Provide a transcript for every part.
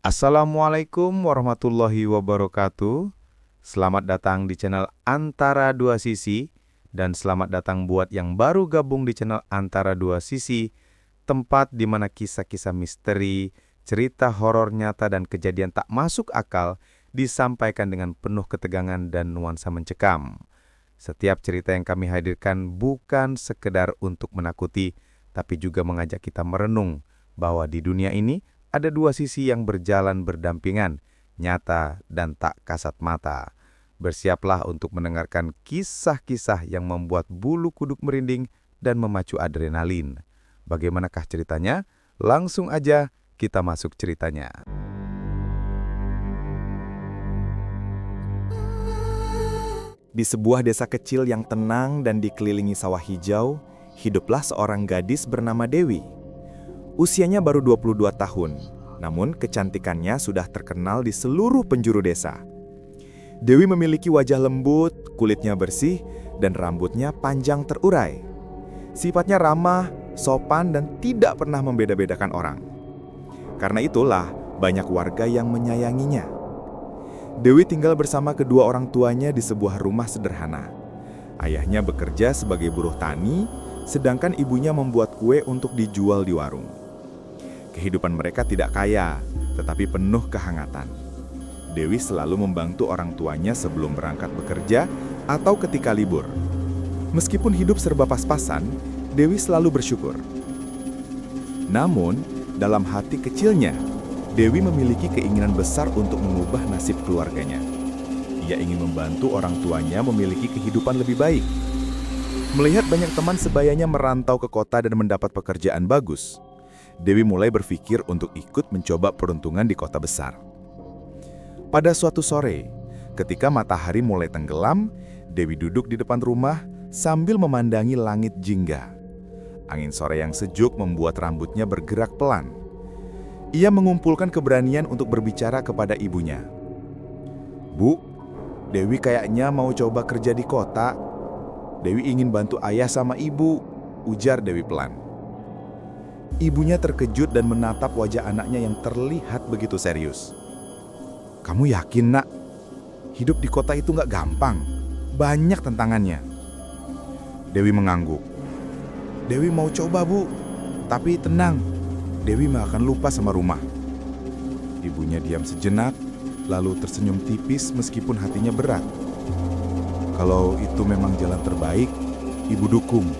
Assalamualaikum warahmatullahi wabarakatuh. Selamat datang di channel Antara Dua Sisi, dan selamat datang buat yang baru gabung di channel Antara Dua Sisi, tempat di mana kisah-kisah misteri, cerita horor nyata dan kejadian tak masuk akal disampaikan dengan penuh ketegangan dan nuansa mencekam. Setiap cerita yang kami hadirkan bukan sekedar untuk menakuti, tapi juga mengajak kita merenung bahwa di dunia ini ada dua sisi yang berjalan berdampingan, nyata dan tak kasat mata. Bersiaplah untuk mendengarkan kisah-kisah yang membuat bulu kuduk merinding dan memacu adrenalin. Bagaimanakah ceritanya? Langsung aja kita masuk ceritanya. Di sebuah desa kecil yang tenang dan dikelilingi sawah hijau, hiduplah seorang gadis bernama Dewi. Usianya baru 22 tahun, namun kecantikannya sudah terkenal di seluruh penjuru desa. Dewi memiliki wajah lembut, kulitnya bersih, dan rambutnya panjang terurai. Sifatnya ramah, sopan, dan tidak pernah membeda-bedakan orang. Karena itulah banyak warga yang menyayanginya. Dewi tinggal bersama kedua orang tuanya di sebuah rumah sederhana. Ayahnya bekerja sebagai buruh tani, sedangkan ibunya membuat kue untuk dijual di warung. Kehidupan mereka tidak kaya, tetapi penuh kehangatan. Dewi selalu membantu orang tuanya sebelum berangkat bekerja atau ketika libur. Meskipun hidup serba pas-pasan, Dewi selalu bersyukur. Namun, dalam hati kecilnya, Dewi memiliki keinginan besar untuk mengubah nasib keluarganya. Ia ingin membantu orang tuanya memiliki kehidupan lebih baik. Melihat banyak teman sebayanya merantau ke kota dan mendapat pekerjaan bagus, Dewi mulai berpikir untuk ikut mencoba peruntungan di kota besar. Pada suatu sore, ketika matahari mulai tenggelam, Dewi duduk di depan rumah sambil memandangi langit jingga. Angin sore yang sejuk membuat rambutnya bergerak pelan. Ia mengumpulkan keberanian untuk berbicara kepada ibunya. "Bu, Dewi kayaknya mau coba kerja di kota. Dewi ingin bantu ayah sama ibu," ujar Dewi pelan. Ibunya terkejut dan menatap wajah anaknya yang terlihat begitu serius. "Kamu yakin, Nak? Hidup di kota itu nggak gampang. Banyak tantangannya." Dewi mengangguk. "Dewi mau coba, Bu. Tapi tenang, Dewi nggak akan lupa sama rumah." Ibunya diam sejenak, lalu tersenyum tipis meskipun hatinya berat. "Kalau itu memang jalan terbaik, Ibu dukung.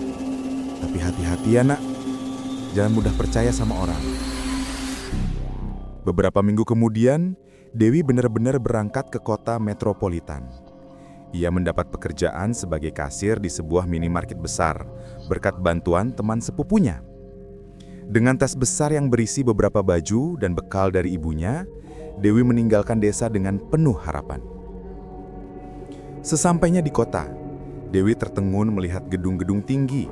Tapi hati-hati ya, Nak. Jangan mudah percaya sama orang." Beberapa minggu kemudian, Dewi benar-benar berangkat ke kota metropolitan. Ia mendapat pekerjaan sebagai kasir di sebuah minimarket besar, berkat bantuan teman sepupunya. Dengan tas besar yang berisi beberapa baju dan bekal dari ibunya, Dewi meninggalkan desa dengan penuh harapan. Sesampainya di kota, Dewi tertegun melihat gedung-gedung tinggi,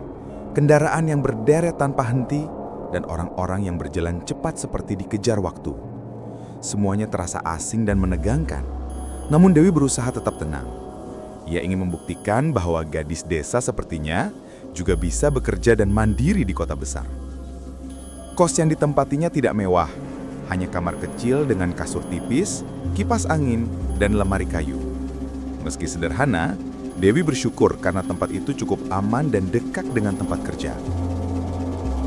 kendaraan yang berderet tanpa henti, dan orang-orang yang berjalan cepat seperti dikejar waktu. Semuanya terasa asing dan menegangkan. Namun Dewi berusaha tetap tenang. Ia ingin membuktikan bahwa gadis desa sepertinya juga bisa bekerja dan mandiri di kota besar. Kos yang ditempatinya tidak mewah, hanya kamar kecil dengan kasur tipis, kipas angin, dan lemari kayu. Meski sederhana, Dewi bersyukur karena tempat itu cukup aman dan dekat dengan tempat kerja.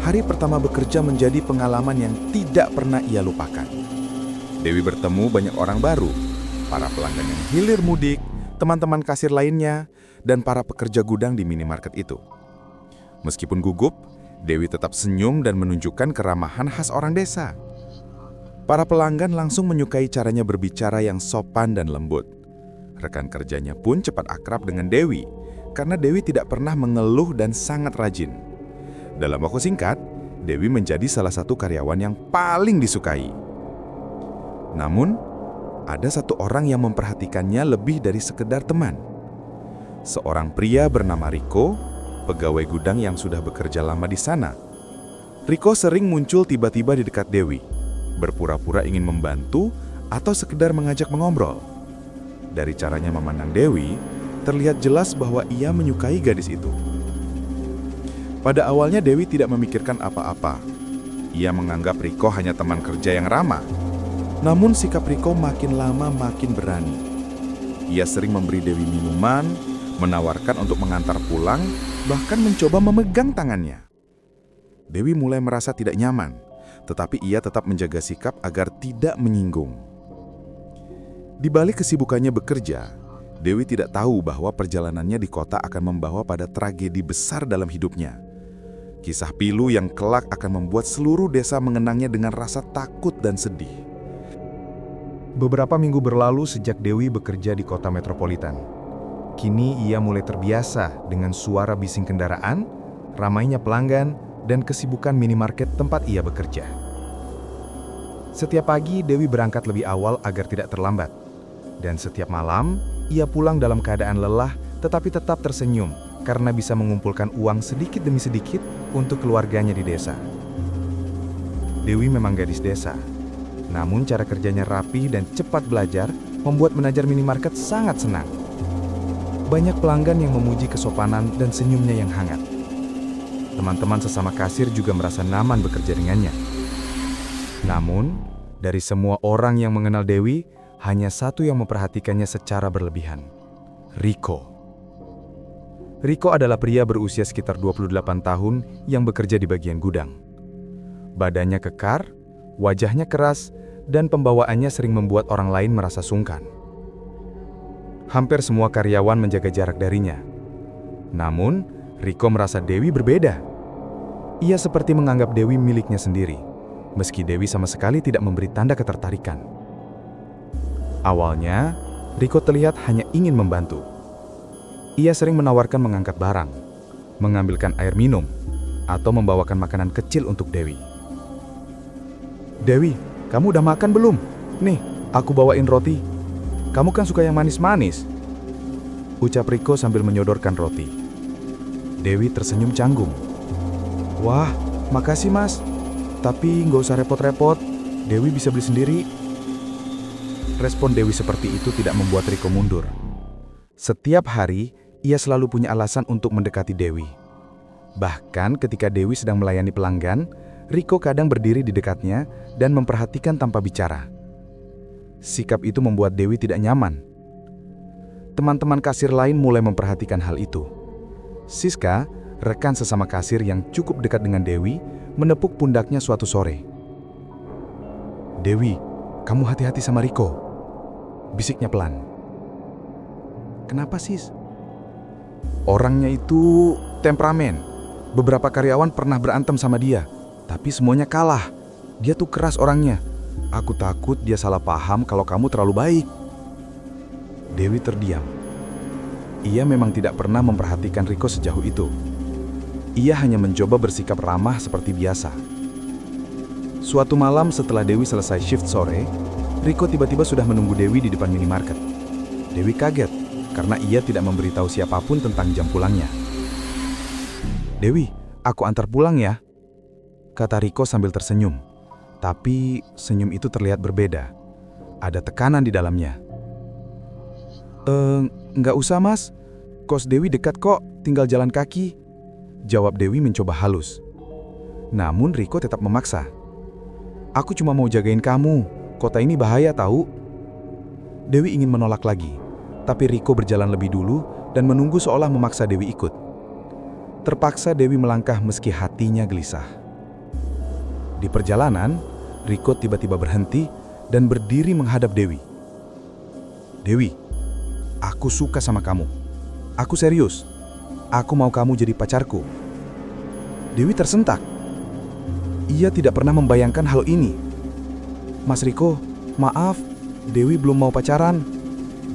Hari pertama bekerja menjadi pengalaman yang tidak pernah ia lupakan. Dewi bertemu banyak orang baru, para pelanggan yang hilir mudik, teman-teman kasir lainnya, dan para pekerja gudang di minimarket itu. Meskipun gugup, Dewi tetap senyum dan menunjukkan keramahan khas orang desa. Para pelanggan langsung menyukai caranya berbicara yang sopan dan lembut. Rekan kerjanya pun cepat akrab dengan Dewi, karena Dewi tidak pernah mengeluh dan sangat rajin. Dalam waktu singkat, Dewi menjadi salah satu karyawan yang paling disukai. Namun, ada satu orang yang memperhatikannya lebih dari sekedar teman. Seorang pria bernama Riko, pegawai gudang yang sudah bekerja lama di sana. Riko sering muncul tiba-tiba di dekat Dewi, berpura-pura ingin membantu atau sekedar mengajak mengobrol. Dari caranya memandang Dewi, terlihat jelas bahwa ia menyukai gadis itu. Pada awalnya Dewi tidak memikirkan apa-apa. Ia menganggap Riko hanya teman kerja yang ramah. Namun sikap Riko makin lama makin berani. Ia sering memberi Dewi minuman, menawarkan untuk mengantar pulang, bahkan mencoba memegang tangannya. Dewi mulai merasa tidak nyaman, tetapi ia tetap menjaga sikap agar tidak menyinggung. Di balik kesibukannya bekerja, Dewi tidak tahu bahwa perjalanannya di kota akan membawa pada tragedi besar dalam hidupnya. Kisah pilu yang kelak akan membuat seluruh desa mengenangnya dengan rasa takut dan sedih. Beberapa minggu berlalu sejak Dewi bekerja di kota metropolitan. Kini ia mulai terbiasa dengan suara bising kendaraan, ramainya pelanggan, dan kesibukan minimarket tempat ia bekerja. Setiap pagi Dewi berangkat lebih awal agar tidak terlambat. Dan setiap malam, ia pulang dalam keadaan lelah tetapi tetap tersenyum karena bisa mengumpulkan uang sedikit demi sedikit untuk keluarganya di desa. Dewi memang gadis desa, namun cara kerjanya rapi dan cepat belajar membuat manajer minimarket sangat senang. Banyak pelanggan yang memuji kesopanan dan senyumnya yang hangat. Teman-teman sesama kasir juga merasa nyaman bekerja dengannya. Namun, dari semua orang yang mengenal Dewi, hanya satu yang memperhatikannya secara berlebihan. Riko. Riko adalah pria berusia sekitar 28 tahun yang bekerja di bagian gudang. Badannya kekar, wajahnya keras, dan pembawaannya sering membuat orang lain merasa sungkan. Hampir semua karyawan menjaga jarak darinya. Namun, Riko merasa Dewi berbeda. Ia seperti menganggap Dewi miliknya sendiri, meski Dewi sama sekali tidak memberi tanda ketertarikan. Awalnya, Riko terlihat hanya ingin membantu. Ia sering menawarkan mengangkat barang, mengambilkan air minum, atau membawakan makanan kecil untuk Dewi. "Dewi, kamu udah makan belum? Nih, aku bawain roti. Kamu kan suka yang manis-manis," ucap Riko sambil menyodorkan roti. Dewi tersenyum canggung. "Wah, makasih mas. Tapi nggak usah repot-repot. Dewi bisa beli sendiri." Respon Dewi seperti itu tidak membuat Riko mundur. Setiap hari, ia selalu punya alasan untuk mendekati Dewi. Bahkan ketika Dewi sedang melayani pelanggan, Riko kadang berdiri di dekatnya dan memperhatikan tanpa bicara. Sikap itu membuat Dewi tidak nyaman. Teman-teman kasir lain mulai memperhatikan hal itu. Siska, rekan sesama kasir yang cukup dekat dengan Dewi, menepuk pundaknya suatu sore. "Dewi, kamu hati-hati sama Riko," bisiknya pelan. "Kenapa, Sis?" "Orangnya itu temperamen. Beberapa karyawan pernah berantem sama dia, tapi semuanya kalah. Dia tuh keras orangnya. Aku takut dia salah paham kalau kamu terlalu baik." Dewi terdiam. Ia memang tidak pernah memperhatikan Riko sejauh itu. Ia hanya mencoba bersikap ramah seperti biasa. Suatu malam setelah Dewi selesai shift sore, Riko tiba-tiba sudah menunggu Dewi di depan minimarket. Dewi kaget karena ia tidak memberitahu siapapun tentang jam pulangnya. "Dewi, aku antar pulang ya," kata Riko sambil tersenyum. Tapi senyum itu terlihat berbeda. Ada tekanan di dalamnya. Nggak usah mas, kos Dewi dekat kok, tinggal jalan kaki," jawab Dewi mencoba halus. Namun Riko tetap memaksa. "Aku cuma mau jagain kamu, kota ini bahaya tahu." Dewi ingin menolak lagi, tapi Riko berjalan lebih dulu dan menunggu seolah memaksa Dewi ikut. Terpaksa Dewi melangkah meski hatinya gelisah. Di perjalanan, Riko tiba-tiba berhenti dan berdiri menghadap Dewi. "Dewi, aku suka sama kamu. Aku serius. Aku mau kamu jadi pacarku." Dewi tersentak. Ia tidak pernah membayangkan hal ini. "Mas Riko, maaf, Dewi belum mau pacaran.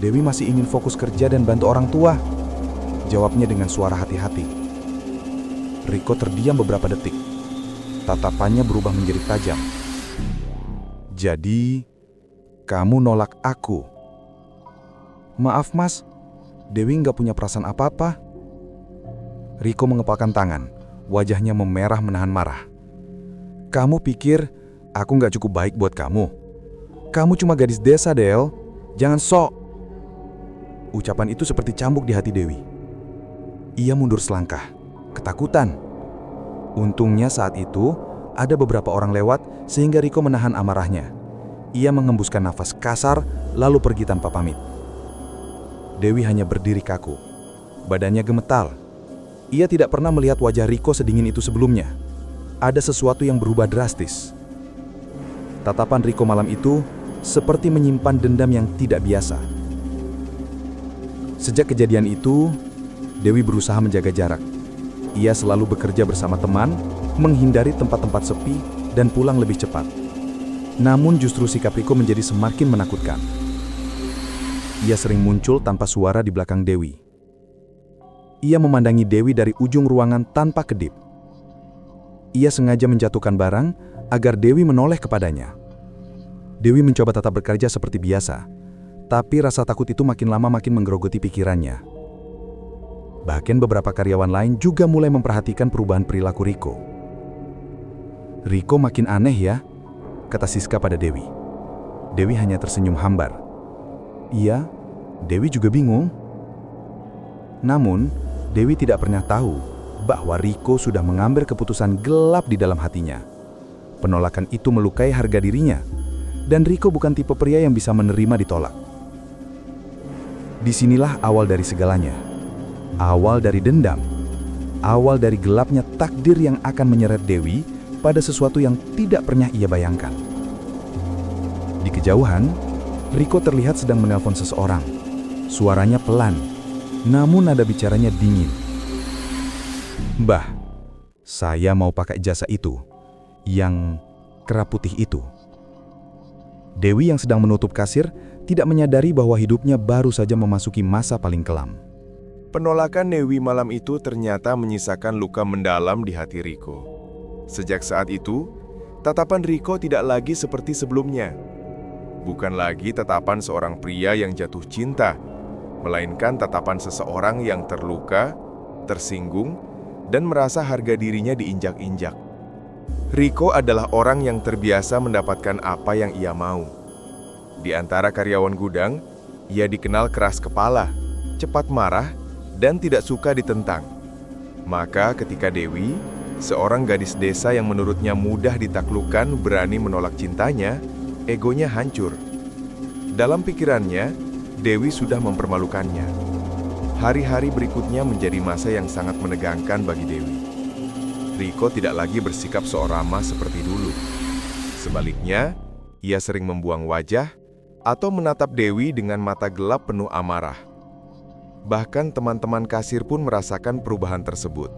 Dewi masih ingin fokus kerja dan bantu orang tua," jawabnya dengan suara hati-hati. Riko terdiam beberapa detik. Tatapannya berubah menjadi tajam. "Jadi, kamu nolak aku?" "Maaf mas, Dewi nggak punya perasaan apa-apa." Riko mengepalkan tangan, wajahnya memerah menahan marah. "Kamu pikir aku nggak cukup baik buat kamu? Kamu cuma gadis desa, Del. Jangan sok." Ucapan itu seperti cambuk di hati Dewi. Ia mundur selangkah, ketakutan. Untungnya saat itu, ada beberapa orang lewat sehingga Riko menahan amarahnya. Ia mengembuskan nafas kasar, lalu pergi tanpa pamit. Dewi hanya berdiri kaku. Badannya gemetar. Ia tidak pernah melihat wajah Riko sedingin itu sebelumnya. Ada sesuatu yang berubah drastis. Tatapan Riko malam itu seperti menyimpan dendam yang tidak biasa. Sejak kejadian itu, Dewi berusaha menjaga jarak. Ia selalu bekerja bersama teman, menghindari tempat-tempat sepi, dan pulang lebih cepat. Namun justru sikap Riko menjadi semakin menakutkan. Ia sering muncul tanpa suara di belakang Dewi. Ia memandangi Dewi dari ujung ruangan tanpa kedip. Ia sengaja menjatuhkan barang agar Dewi menoleh kepadanya. Dewi mencoba tetap bekerja seperti biasa, tapi rasa takut itu makin lama makin menggerogoti pikirannya. Bahkan beberapa karyawan lain juga mulai memperhatikan perubahan perilaku Riko. "Riko makin aneh ya," kata Siska pada Dewi. Dewi hanya tersenyum hambar. Iya, Dewi juga bingung. Namun, Dewi tidak pernah tahu bahwa Riko sudah mengambil keputusan gelap di dalam hatinya. Penolakan itu melukai harga dirinya, dan Riko bukan tipe pria yang bisa menerima ditolak. Disinilah awal dari segalanya. Awal dari dendam. Awal dari gelapnya takdir yang akan menyeret Dewi pada sesuatu yang tidak pernah ia bayangkan. Di kejauhan, Riko terlihat sedang menelpon seseorang. Suaranya pelan, namun nada bicaranya dingin. "Mbah, saya mau pakai jasa itu, yang kerap putih itu." Dewi yang sedang menutup kasir tidak menyadari bahwa hidupnya baru saja memasuki masa paling kelam. Penolakan Dewi malam itu ternyata menyisakan luka mendalam di hati Riko. Sejak saat itu, tatapan Riko tidak lagi seperti sebelumnya. Bukan lagi tatapan seorang pria yang jatuh cinta, melainkan tatapan seseorang yang terluka, tersinggung, dan merasa harga dirinya diinjak-injak. Riko adalah orang yang terbiasa mendapatkan apa yang ia mau. Di antara karyawan gudang, ia dikenal keras kepala, cepat marah, dan tidak suka ditentang. Maka ketika Dewi, seorang gadis desa yang menurutnya mudah ditaklukkan, berani menolak cintanya, egonya hancur. Dalam pikirannya, Dewi sudah mempermalukannya. Hari-hari berikutnya menjadi masa yang sangat menegangkan bagi Dewi. Riko tidak lagi bersikap seorama seperti dulu. Sebaliknya, ia sering membuang wajah atau menatap Dewi dengan mata gelap penuh amarah. Bahkan teman-teman kasir pun merasakan perubahan tersebut.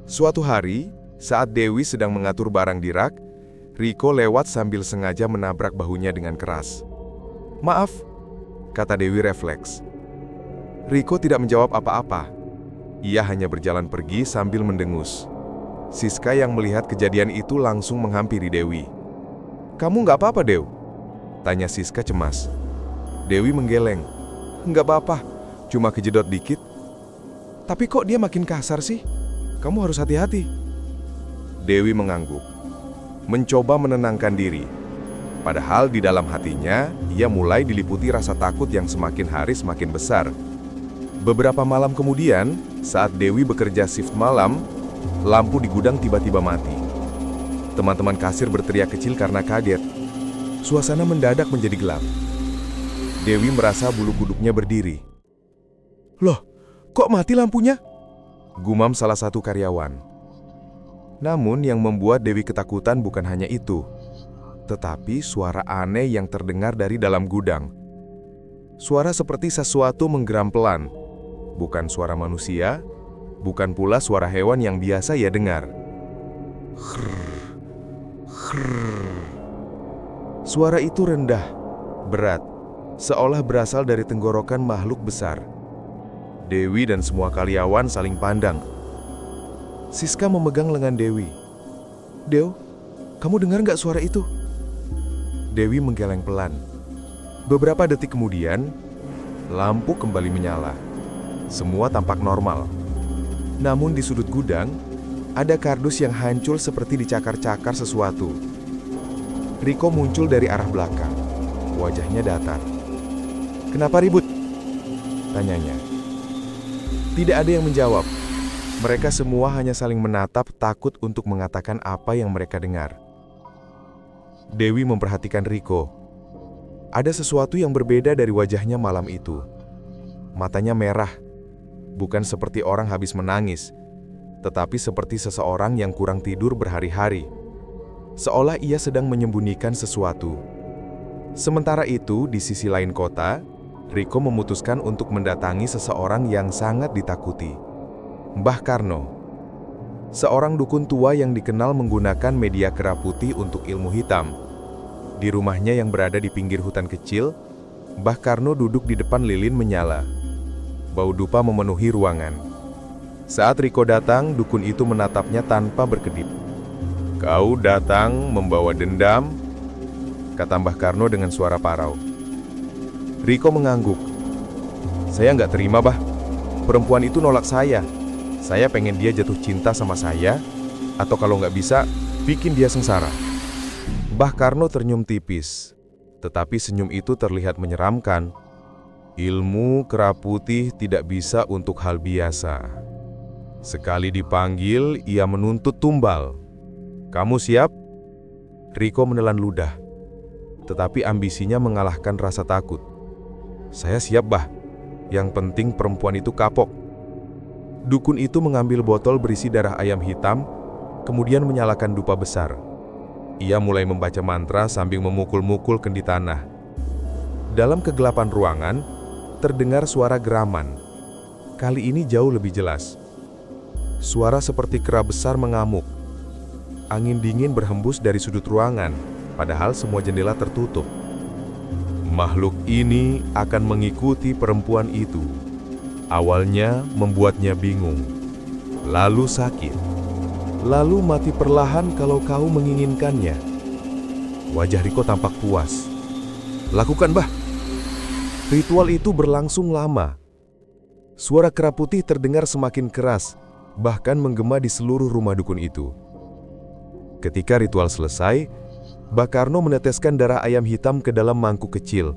Suatu hari, saat Dewi sedang mengatur barang di rak, Riko lewat sambil sengaja menabrak bahunya dengan keras. "Maaf," kata Dewi refleks. Riko tidak menjawab apa-apa. Ia hanya berjalan pergi sambil mendengus. Siska yang melihat kejadian itu langsung menghampiri Dewi. "Kamu nggak apa-apa, Dew?" tanya Siska cemas. Dewi menggeleng. "Nggak apa-apa, cuma kejedot dikit." "Tapi kok dia makin kasar sih? Kamu harus hati-hati." Dewi mengangguk, mencoba menenangkan diri. Padahal di dalam hatinya, ia mulai diliputi rasa takut yang semakin hari semakin besar. Beberapa malam kemudian, saat Dewi bekerja shift malam, lampu di gudang tiba-tiba mati. Teman-teman kasir berteriak kecil karena kaget. Suasana mendadak menjadi gelap. Dewi merasa bulu kuduknya berdiri. "Loh, kok mati lampunya?" gumam salah satu karyawan. Namun yang membuat Dewi ketakutan bukan hanya itu, tetapi suara aneh yang terdengar dari dalam gudang. Suara seperti sesuatu menggeram pelan. Bukan suara manusia, bukan pula suara hewan yang biasa ia dengar. Krrr, krrr. Suara itu rendah, berat, seolah berasal dari tenggorokan makhluk besar. Dewi dan semua karyawan saling pandang. Siska memegang lengan Dewi. "Dew, kamu dengar nggak suara itu?" Dewi menggeleng pelan. Beberapa detik kemudian, lampu kembali menyala. Semua tampak normal. Namun di sudut gudang, ada kardus yang hancur seperti dicakar-cakar sesuatu. Riko muncul dari arah belakang. Wajahnya datar. "Kenapa ribut?" tanyanya. Tidak ada yang menjawab. Mereka semua hanya saling menatap, takut untuk mengatakan apa yang mereka dengar. Dewi memperhatikan Riko. Ada sesuatu yang berbeda dari wajahnya malam itu. Matanya merah, bukan seperti orang habis menangis, tetapi seperti seseorang yang kurang tidur berhari-hari. Seolah ia sedang menyembunyikan sesuatu. Sementara itu, di sisi lain kota, Riko memutuskan untuk mendatangi seseorang yang sangat ditakuti. Mbah Karno, seorang dukun tua yang dikenal menggunakan media kera putih untuk ilmu hitam. Di rumahnya yang berada di pinggir hutan kecil, Mbah Karno duduk di depan lilin menyala. Bau dupa memenuhi ruangan. Saat Riko datang, dukun itu menatapnya tanpa berkedip. "Kau datang membawa dendam?" kata Mbah Karno dengan suara parau. Riko mengangguk. "Saya nggak terima, Bah. Perempuan itu nolak saya. Saya pengen dia jatuh cinta sama saya, atau kalau nggak bisa, bikin dia sengsara." Mbah Karno tersenyum tipis, tetapi senyum itu terlihat menyeramkan. "Ilmu kera putih tidak bisa untuk hal biasa. Sekali dipanggil, ia menuntut tumbal. Kamu siap?" Riko menelan ludah, tetapi ambisinya mengalahkan rasa takut. "Saya siap, Bah. Yang penting perempuan itu kapok." Dukun itu mengambil botol berisi darah ayam hitam, kemudian menyalakan dupa besar. Ia mulai membaca mantra sambil memukul-mukul kendi tanah. Dalam kegelapan ruangan, terdengar suara geraman. Kali ini jauh lebih jelas. Suara seperti kera besar mengamuk. Angin dingin berhembus dari sudut ruangan, padahal semua jendela tertutup. Makhluk ini akan mengikuti perempuan itu. Awalnya membuatnya bingung, lalu sakit, lalu mati perlahan kalau kau menginginkannya. Wajah Riko tampak puas. "Lakukan, Bah." Ritual itu berlangsung lama. Suara kera putih terdengar semakin keras, bahkan menggema di seluruh rumah dukun itu. Ketika ritual selesai, Mbah Karno meneteskan darah ayam hitam ke dalam mangkuk kecil.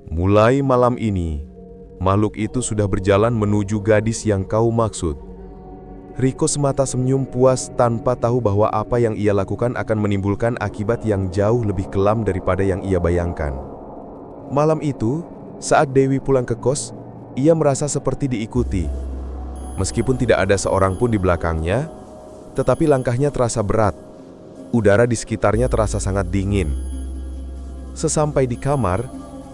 "Mulai malam ini, makhluk itu sudah berjalan menuju gadis yang kau maksud." Riko semata senyum puas tanpa tahu bahwa apa yang ia lakukan akan menimbulkan akibat yang jauh lebih kelam daripada yang ia bayangkan. Malam itu, saat Dewi pulang ke kos, ia merasa seperti diikuti. Meskipun tidak ada seorang pun di belakangnya, tetapi langkahnya terasa berat. Udara di sekitarnya terasa sangat dingin. Sesampai di kamar,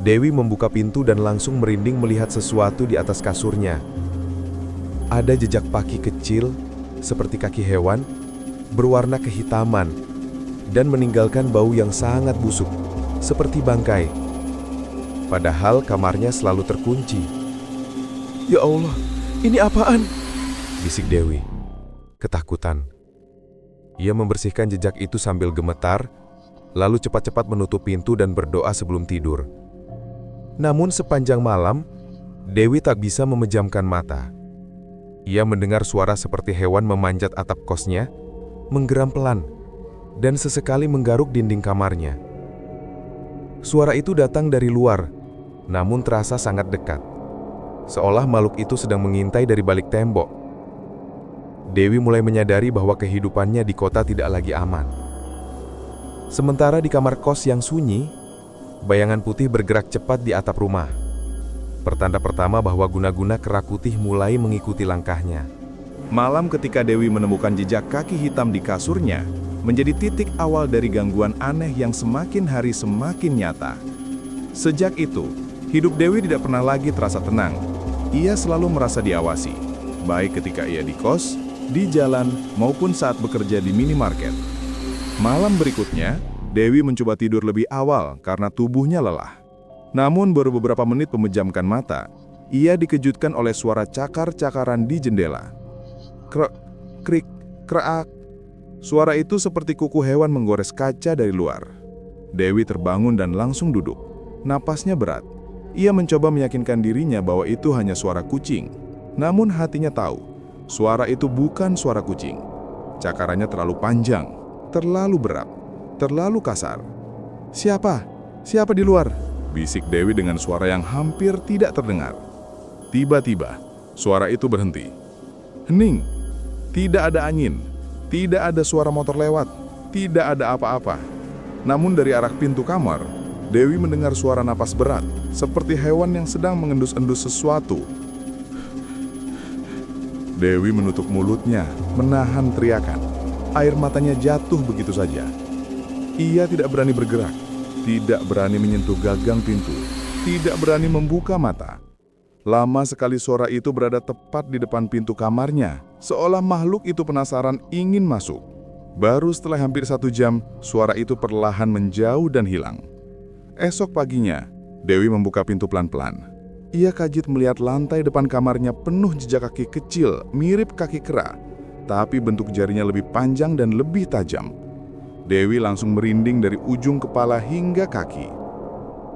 Dewi membuka pintu dan langsung merinding melihat sesuatu di atas kasurnya. Ada jejak kaki kecil, seperti kaki hewan, berwarna kehitaman, dan meninggalkan bau yang sangat busuk, seperti bangkai. Padahal kamarnya selalu terkunci. "Ya Allah, ini apaan?" bisik Dewi, ketakutan. Ia membersihkan jejak itu sambil gemetar, lalu cepat-cepat menutup pintu dan berdoa sebelum tidur. Namun sepanjang malam, Dewi tak bisa memejamkan mata. Ia mendengar suara seperti hewan memanjat atap kosnya, menggeram pelan, dan sesekali menggaruk dinding kamarnya. Suara itu datang dari luar, namun terasa sangat dekat. Seolah makhluk itu sedang mengintai dari balik tembok. Dewi mulai menyadari bahwa kehidupannya di kota tidak lagi aman. Sementara di kamar kos yang sunyi, bayangan putih bergerak cepat di atap rumah. Pertanda pertama bahwa guna-guna kera putih mulai mengikuti langkahnya. Malam ketika Dewi menemukan jejak kaki hitam di kasurnya, menjadi titik awal dari gangguan aneh yang semakin hari semakin nyata. Sejak itu, hidup Dewi tidak pernah lagi terasa tenang. Ia selalu merasa diawasi, baik ketika ia di kos, di jalan, maupun saat bekerja di minimarket. Malam berikutnya, Dewi mencoba tidur lebih awal karena tubuhnya lelah. Namun baru beberapa menit memejamkan mata, ia dikejutkan oleh suara cakar-cakaran di jendela. Krek, krik, kreak. Suara itu seperti kuku hewan menggores kaca dari luar. Dewi terbangun dan langsung duduk. Napasnya berat. Ia mencoba meyakinkan dirinya bahwa itu hanya suara kucing. Namun hatinya tahu, suara itu bukan suara kucing. Cakarannya terlalu panjang, terlalu berat, terlalu kasar. "Siapa? Siapa di luar?" bisik Dewi dengan suara yang hampir tidak terdengar. Tiba-tiba, suara itu berhenti. Hening. Tidak ada angin. Tidak ada suara motor lewat. Tidak ada apa-apa. Namun dari arah pintu kamar, Dewi mendengar suara napas berat, seperti hewan yang sedang mengendus-endus sesuatu. Dewi menutup mulutnya, menahan teriakan. Air matanya jatuh begitu saja. Ia tidak berani bergerak, tidak berani menyentuh gagang pintu, tidak berani membuka mata. Lama sekali suara itu berada tepat di depan pintu kamarnya, seolah makhluk itu penasaran ingin masuk. Baru setelah hampir 1 jam, suara itu perlahan menjauh dan hilang. Esok paginya, Dewi membuka pintu pelan-pelan. Ia kaget melihat lantai depan kamarnya penuh jejak kaki kecil, mirip kaki kera, tapi bentuk jarinya lebih panjang dan lebih tajam. Dewi langsung merinding dari ujung kepala hingga kaki.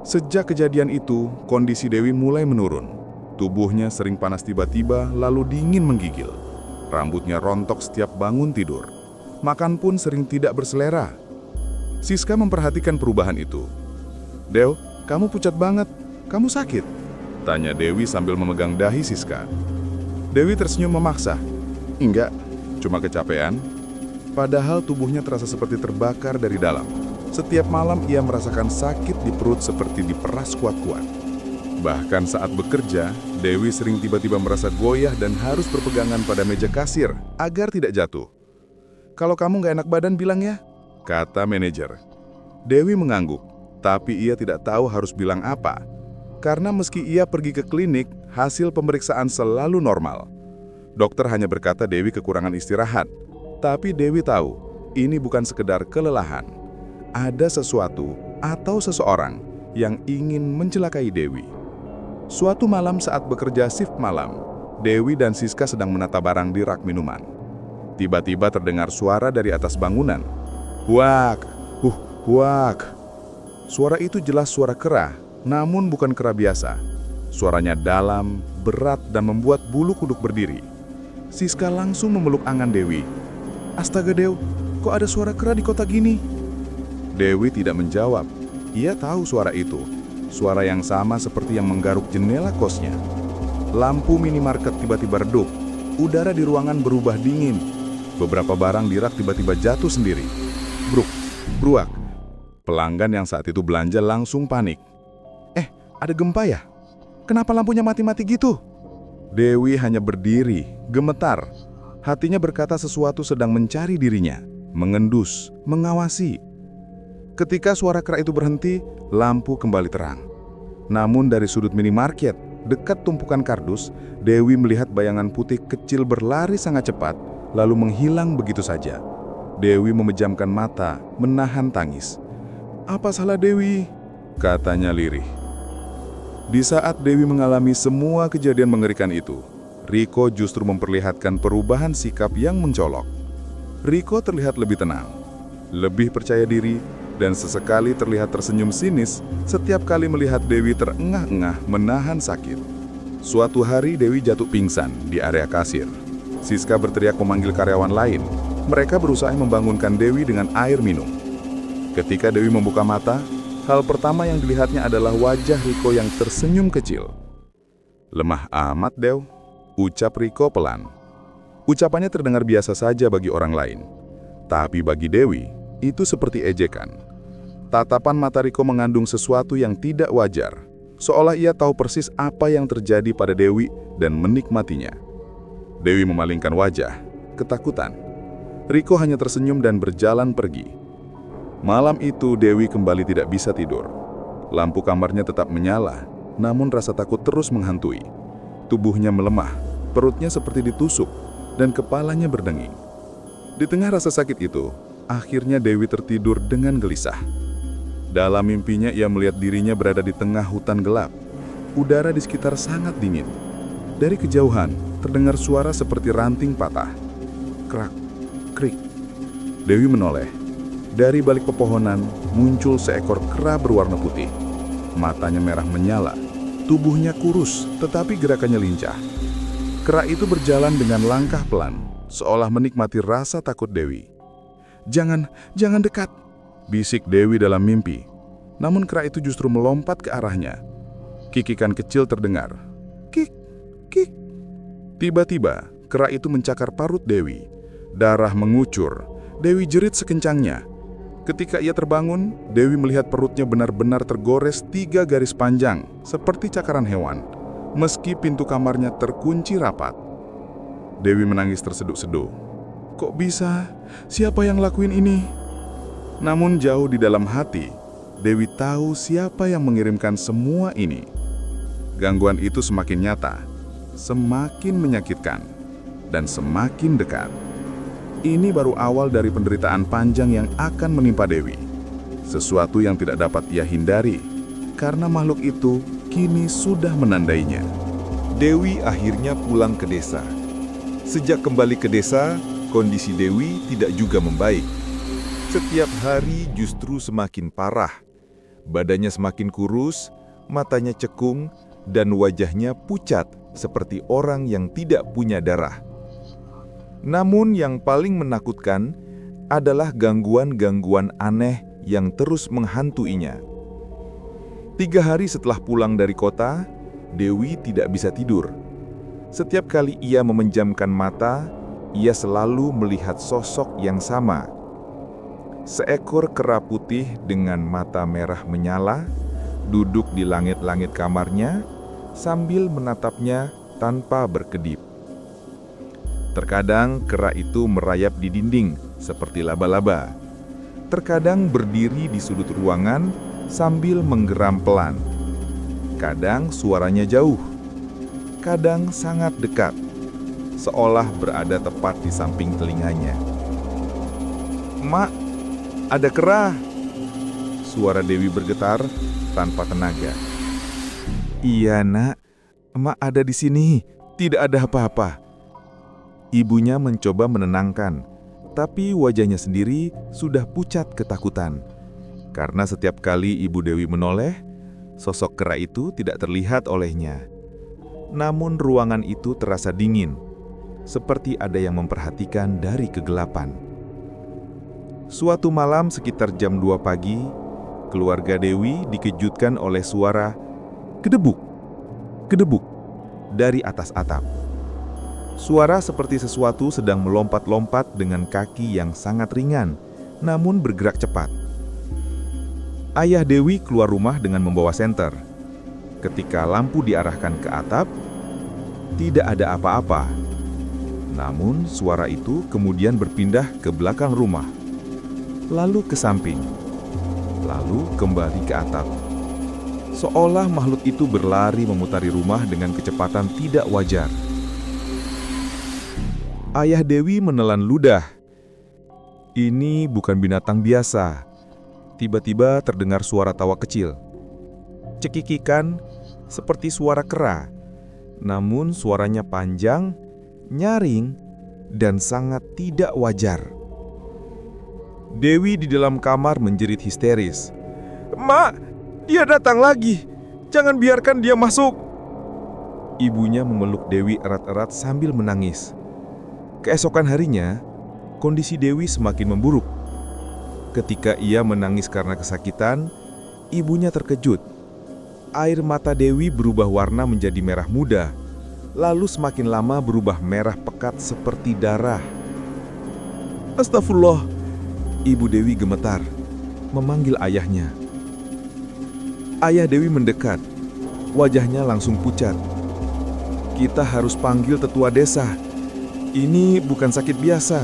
Sejak kejadian itu, kondisi Dewi mulai menurun. Tubuhnya sering panas tiba-tiba, lalu dingin menggigil. Rambutnya rontok setiap bangun tidur. Makan pun sering tidak berselera. Siska memperhatikan perubahan itu. "Dew, kamu pucat banget. Kamu sakit?" tanya Dewi sambil memegang dahi Siska. Dewi tersenyum memaksa. "Enggak, cuma kecapean." Padahal tubuhnya terasa seperti terbakar dari dalam. Setiap malam ia merasakan sakit di perut seperti diperas kuat-kuat. Bahkan saat bekerja, Dewi sering tiba-tiba merasa goyah dan harus berpegangan pada meja kasir agar tidak jatuh. "Kalau kamu nggak enak badan bilang ya," kata manajer. Dewi mengangguk, tapi ia tidak tahu harus bilang apa. Karena meski ia pergi ke klinik, hasil pemeriksaan selalu normal. Dokter hanya berkata Dewi kekurangan istirahat. Tapi Dewi tahu, ini bukan sekedar kelelahan. Ada sesuatu atau seseorang yang ingin mencelakai Dewi. Suatu malam saat bekerja shift malam, Dewi dan Siska sedang menata barang di rak minuman. Tiba-tiba terdengar suara dari atas bangunan. "Huak, huak." Suara itu jelas suara kera, namun bukan kera biasa. Suaranya dalam, berat, dan membuat bulu kuduk berdiri. Siska langsung memeluk angan Dewi. "Astaga Dew, kok ada suara kera di kota gini?" Dewi tidak menjawab. Ia tahu suara itu. Suara yang sama seperti yang menggaruk jendela kosnya. Lampu minimarket tiba-tiba redup. Udara di ruangan berubah dingin. Beberapa barang di rak tiba-tiba jatuh sendiri. Bruk, bruak. Pelanggan yang saat itu belanja langsung panik. Ada gempa ya? Kenapa lampunya mati-mati gitu?" Dewi hanya berdiri, gemetar. Hatinya berkata sesuatu sedang mencari dirinya, mengendus, mengawasi. Ketika suara kera itu berhenti, lampu kembali terang. Namun dari sudut minimarket, dekat tumpukan kardus, Dewi melihat bayangan putih kecil berlari sangat cepat, lalu menghilang begitu saja. Dewi memejamkan mata, menahan tangis. "Apa salah Dewi?" katanya lirih. Di saat Dewi mengalami semua kejadian mengerikan itu, Riko justru memperlihatkan perubahan sikap yang mencolok. Riko terlihat lebih tenang, lebih percaya diri, dan sesekali terlihat tersenyum sinis setiap kali melihat Dewi terengah-engah menahan sakit. Suatu hari Dewi jatuh pingsan di area kasir. Siska berteriak memanggil karyawan lain. Mereka berusaha membangunkan Dewi dengan air minum. Ketika Dewi membuka mata, hal pertama yang dilihatnya adalah wajah Riko yang tersenyum kecil. "Lemah amat, Dew," ucap Riko pelan. Ucapannya terdengar biasa saja bagi orang lain. Tapi bagi Dewi, itu seperti ejekan. Tatapan mata Riko mengandung sesuatu yang tidak wajar, seolah ia tahu persis apa yang terjadi pada Dewi dan menikmatinya. Dewi memalingkan wajah, ketakutan. Riko hanya tersenyum dan berjalan pergi. Malam itu Dewi kembali tidak bisa tidur. Lampu kamarnya tetap menyala, namun rasa takut terus menghantui. Tubuhnya melemah, perutnya seperti ditusuk, dan kepalanya berdenging. Di tengah rasa sakit itu, akhirnya Dewi tertidur dengan gelisah. Dalam mimpinya ia melihat dirinya berada di tengah hutan gelap. Udara di sekitar sangat dingin. Dari kejauhan, terdengar suara seperti ranting patah. Krak, krik. Dewi menoleh. Dari balik pepohonan, muncul seekor kera berwarna putih. Matanya merah menyala. Tubuhnya kurus, tetapi gerakannya lincah. Kera itu berjalan dengan langkah pelan, seolah menikmati rasa takut Dewi. Jangan dekat," bisik Dewi dalam mimpi. Namun kera itu justru melompat ke arahnya. Kikikan kecil terdengar. Kik, kik. Tiba-tiba, kera itu mencakar parut Dewi. Darah mengucur. Dewi jerit sekencangnya. Ketika ia terbangun, Dewi melihat perutnya benar-benar tergores 3 garis panjang, seperti cakaran hewan, meski pintu kamarnya terkunci rapat. Dewi menangis terseduh-seduh. Kok bisa? Siapa yang lakuin ini? Namun jauh di dalam hati, Dewi tahu siapa yang mengirimkan semua ini. Gangguan itu semakin nyata, semakin menyakitkan, dan semakin dekat. Ini baru awal dari penderitaan panjang yang akan menimpa Dewi. Sesuatu yang tidak dapat ia hindari, karena makhluk itu kini sudah menandainya. Dewi akhirnya pulang ke desa. Sejak kembali ke desa, kondisi Dewi tidak juga membaik. Setiap hari justru semakin parah. Badannya semakin kurus, matanya cekung, dan wajahnya pucat seperti orang yang tidak punya darah. Namun yang paling menakutkan adalah gangguan-gangguan aneh yang terus menghantuinya. 3 hari setelah pulang dari kota, Dewi tidak bisa tidur. Setiap kali ia memejamkan mata, ia selalu melihat sosok yang sama. Seekor kera putih dengan mata merah menyala, duduk di langit-langit kamarnya, sambil menatapnya tanpa berkedip. Terkadang kera itu merayap di dinding seperti laba-laba. Terkadang berdiri di sudut ruangan sambil menggeram pelan. Kadang suaranya jauh, kadang sangat dekat, seolah berada tepat di samping telinganya. "Mak, ada kera!" Suara Dewi bergetar tanpa tenaga. "Iya, Nak. Mak ada di sini. Tidak ada apa-apa." Ibunya mencoba menenangkan, tapi wajahnya sendiri sudah pucat ketakutan. Karena setiap kali Ibu Dewi menoleh, sosok kera itu tidak terlihat olehnya. Namun ruangan itu terasa dingin, seperti ada yang memperhatikan dari kegelapan. Suatu malam sekitar jam 2 pagi, keluarga Dewi dikejutkan oleh suara kedebuk, kedebuk dari atas atap. Suara seperti sesuatu sedang melompat-lompat dengan kaki yang sangat ringan, namun bergerak cepat. Ayah Dewi keluar rumah dengan membawa senter. Ketika lampu diarahkan ke atap, tidak ada apa-apa. Namun suara itu kemudian berpindah ke belakang rumah, lalu ke samping, lalu kembali ke atap. Seolah makhluk itu berlari memutari rumah dengan kecepatan tidak wajar. Ayah Dewi menelan ludah. Ini bukan binatang biasa. Tiba-tiba terdengar suara tawa kecil. Cekikikan seperti suara kera, namun suaranya panjang, nyaring, dan sangat tidak wajar. Dewi di dalam kamar menjerit histeris. "Mak, dia datang lagi. Jangan biarkan dia masuk." Ibunya memeluk Dewi erat-erat sambil menangis. Keesokan harinya, kondisi Dewi semakin memburuk. Ketika ia menangis karena kesakitan, ibunya terkejut. Air mata Dewi berubah warna menjadi merah muda, lalu semakin lama berubah merah pekat seperti darah. "Astagfirullah!" Ibu Dewi gemetar, memanggil ayahnya. Ayah Dewi mendekat, wajahnya langsung pucat. "Kita harus panggil tetua desa. Ini bukan sakit biasa."